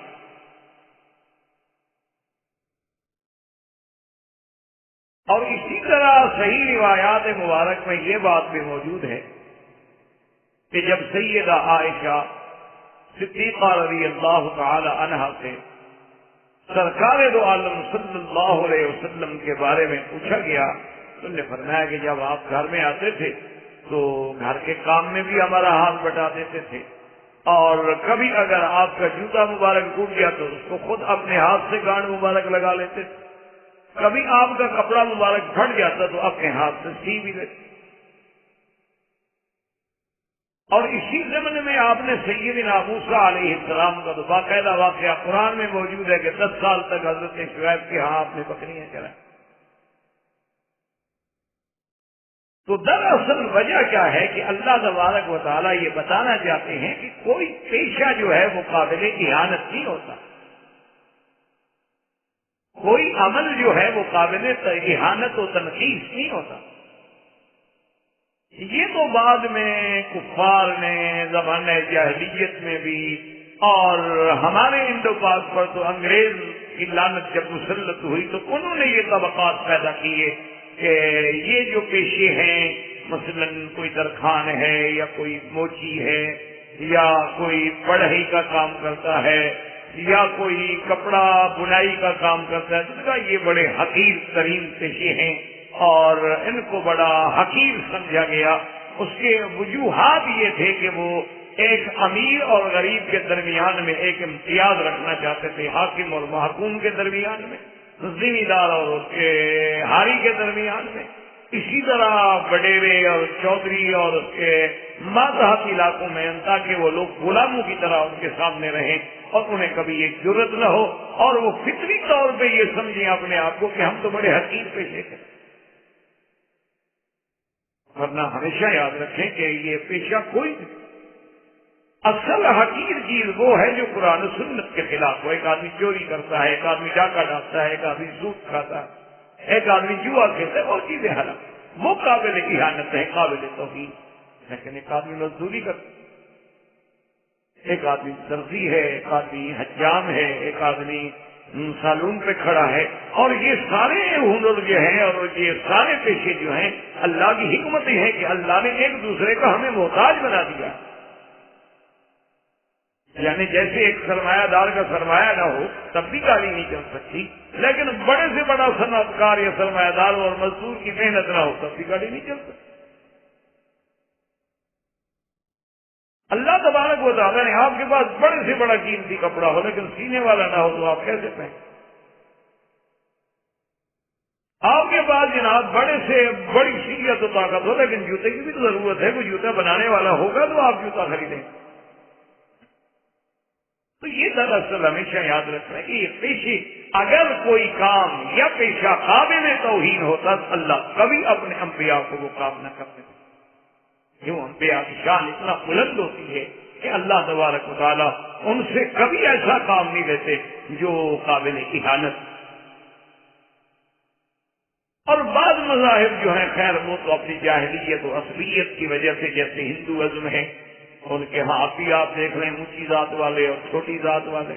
اور اسی طرح صحیح روایات مبارک میں یہ بات بھی موجود ہے کہ جب سیدہ عائشہ صدیقہ رضی اللہ تعالی عنہا سے سرکار دو عالم صلی اللہ علیہ وسلم کے بارے میں پوچھا گیا، تو انہوں نے فرمایا کہ جب آپ گھر میں آتے تھے تو گھر کے کام میں بھی ہمارا ہاتھ بٹا دیتے تھے، اور کبھی اگر آپ کا جوتا مبارک ٹوٹ گیا تو اس کو خود اپنے ہاتھ سے گانڈ مبارک لگا لیتے تھے، کبھی آپ کا کپڑا مبارک پھٹ جاتا تو اپنے ہاتھ سے سی بھی لیتے۔ اور اسی زمانے میں آپ نے سیدنا موسیٰ علیہ السلام کا تو باقاعدہ واقعہ قرآن میں موجود ہے کہ 10 سال تک حضرت شعیب کے ہاں آپ نے بکریاں چرائیں۔ تو دراصل وجہ کیا ہے کہ اللہ تبارک و تعالیٰ یہ بتانا چاہتے ہیں کہ کوئی پیشہ جو ہے وہ قابل اہانت نہیں ہوتا، کوئی عمل جو ہے وہ قابل اہانت و تنقیص نہیں ہوتا۔ یہ تو بعد میں کفار نے زمانہ جاہلیت میں بھی، اور ہمارے انڈو پاک پر تو انگریز کی لعنت جب مسلط ہوئی تو انہوں نے یہ طبقات پیدا کیے کہ یہ جو پیشے ہیں، مثلا کوئی درخان ہے یا کوئی موچی ہے یا کوئی پڑھائی کا کام کرتا ہے یا کوئی کپڑا بنائی کا کام کرتا ہے، تو یہ بڑے حقیر ترین پیشے ہیں اور ان کو بڑا حقیر سمجھا گیا۔ اس کے وجوہات یہ تھے کہ وہ ایک امیر اور غریب کے درمیان میں ایک امتیاز رکھنا چاہتے تھے، حاکم اور محکوم کے درمیان میں، ذمہ دار اور اس کے ہاری کے درمیان میں، اسی طرح وڈیرے اور چودھری اور اس کے ماتحت علاقوں میں، تاکہ وہ لوگ غلاموں کی طرح ان کے سامنے رہیں اور انہیں کبھی یہ جرت نہ ہو اور وہ فطری طور پہ یہ سمجھیں اپنے آپ کو کہ ہم تو بڑے حقیر پیشے ہیں۔ ورنہ ہمیشہ یاد رکھیں کہ یہ پیشہ کوئی نہیں، اصل حقیر چیز وہ ہے جو قرآن و سنت کے خلاف ہو۔ ایک آدمی چوری کرتا ہے، ایک آدمی ڈاکہ ڈالتا ہے، ایک آدمی سود کھاتا ہے، ایک آدمی جوا کھیلتا ہے، وہ چیزیں حرام، وہ قابل اہانت ہے، قابل توہین۔ لیکن ایک آدمی مزدوری کرتا ہے، ایک آدمی درزی ہے، ایک آدمی حجام ہے، ایک آدمی سالون پہ کھڑا ہے، اور یہ سارے ہنر جو ہیں اور یہ سارے پیشے جو ہیں، اللہ کی حکمت ہے کہ اللہ نے ایک دوسرے کا ہمیں محتاج بنا دیا۔ یعنی جیسے ایک سرمایہ دار کا سرمایہ نہ ہو تب بھی گاڑی نہیں چل سکتی، لیکن بڑے سے بڑا صنعت کار یا سرمایہ دار اور مزدور کی محنت نہ ہو تب بھی گاڑی نہیں چل سکتی۔ اللہ تبارک و تعالیٰ نے آپ کے پاس بڑے سے بڑا قیمتی کپڑا ہو لیکن سینے والا نہ ہو تو آپ کیسے پہنیں؟ آپ کے پاس جناب بڑے سے بڑی شریعت و طاقت ہو لیکن جوتے کی بھی تو ضرورت ہے، کوئی جوتا بنانے والا ہوگا تو آپ جوتا خریدیں۔ تو یہ دراصل ہمیشہ یاد رکھنا ہے کہ یہ پیشے، اگر کوئی کام یا پیشہ قابل توہین ہوتا تو اللہ کبھی اپنے انبیاء کو وہ کام نہ کرتے۔ کیوں؟ انبیاء کی شان اتنا بلند ہوتی ہے کہ اللہ تبارک و تعالیٰ ان سے کبھی ایسا کام نہیں لیتے جو قابل اہانت۔ اور بعض مذاہب جو ہیں خیر وہ تو اپنی جاہلیت و عصبیت کی وجہ سے، جیسے ہندوازم ہے، ان کے ہاں اب بھی آپ دیکھ لیں اونچی ذات والے اور چھوٹی ذات والے،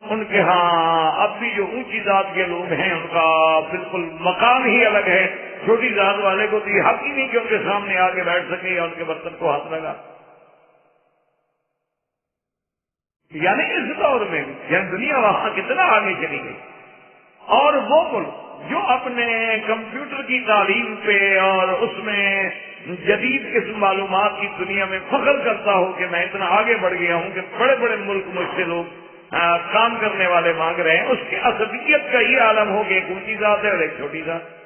ان کے ہاں اب بھی جو اونچی ذات کے لوگ ہیں ان کا بالکل مقام ہی الگ ہے، چھوٹی ذات والے کو تو یہ حق ہی نہیں کہ ان کے سامنے آ کے بیٹھ سکے یا ان کے برتن کو ہاتھ لگا۔ یعنی اس دور میں بھی یعنی دنیا وہاں کتنا آگے چلی گئی، اور وہ ملک جو اپنے کمپیوٹر کی تعلیم پہ اور اس میں جدید قسم معلومات کی دنیا میں فخر کرتا ہو کہ میں اتنا آگے بڑھ گیا ہوں کہ بڑے بڑے ملک مجھ سے لوگ کام کرنے والے مانگ رہے ہیں، اس کی عصبیت کا یہ عالم ہو کہ ایک اونچی ذات ہے اور ایک چھوٹی ذات۔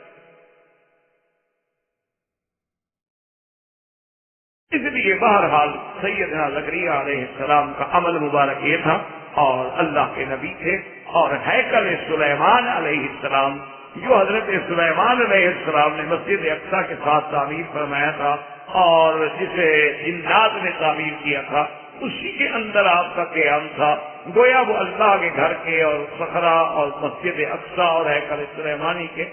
اس لیے بہرحال سیدنا زکریا علیہ السلام کا عمل مبارک یہ تھا، اور اللہ کے نبی تھے، اور ہیکل سلیمان علیہ السلام جو حضرت سلیمان علیہ السلام نے مسجد اقصیٰ کے ساتھ تعمیر فرمایا تھا اور جسے جنات نے تعمیر کیا تھا، اسی کے اندر آپ کا قیام تھا۔ گویا وہ اللہ کے گھر کے اور صخرہ اور مسجد اقصیٰ اور ہیکل سلیمانی کے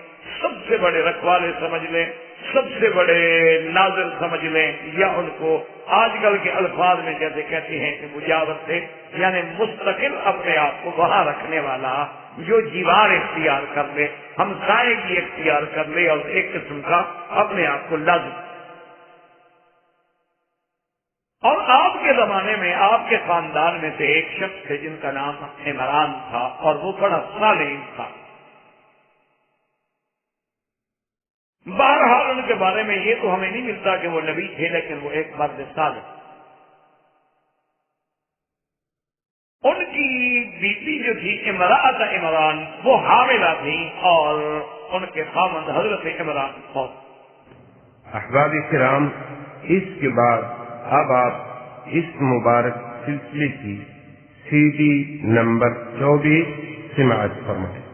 سب سے بڑے رکھوالے سمجھ لیں، سب سے بڑے ناظر سمجھ لیں، یا ان کو آج کل کے الفاظ میں جیسے کہتے ہیں کہ مجاور تھے، یعنی مستقل اپنے آپ کو وہاں رکھنے والا جو جیوار اختیار کر لے، ہمسائے کی اختیار کر لے، اور ایک قسم کا اپنے آپ کو لازم۔ اور آپ کے زمانے میں آپ کے خاندان میں سے ایک شخص تھے جن کا نام عمران تھا، اور وہ بڑا صالح تھا۔ بہرحال ان کے بارے میں یہ تو ہمیں نہیں ملتا کہ وہ نبی تھے، لیکن وہ ایک مرد صالح۔ ان کی بیٹی جو تھی امرأۃ عمران، وہ حاملہ تھی، اور ان کے خاوند حضرت عمران بہت۔ احباب کرام، اس کے بعد اب آپ اس مبارک سلسلے کی CD نمبر 24 سماعت فرمائیں۔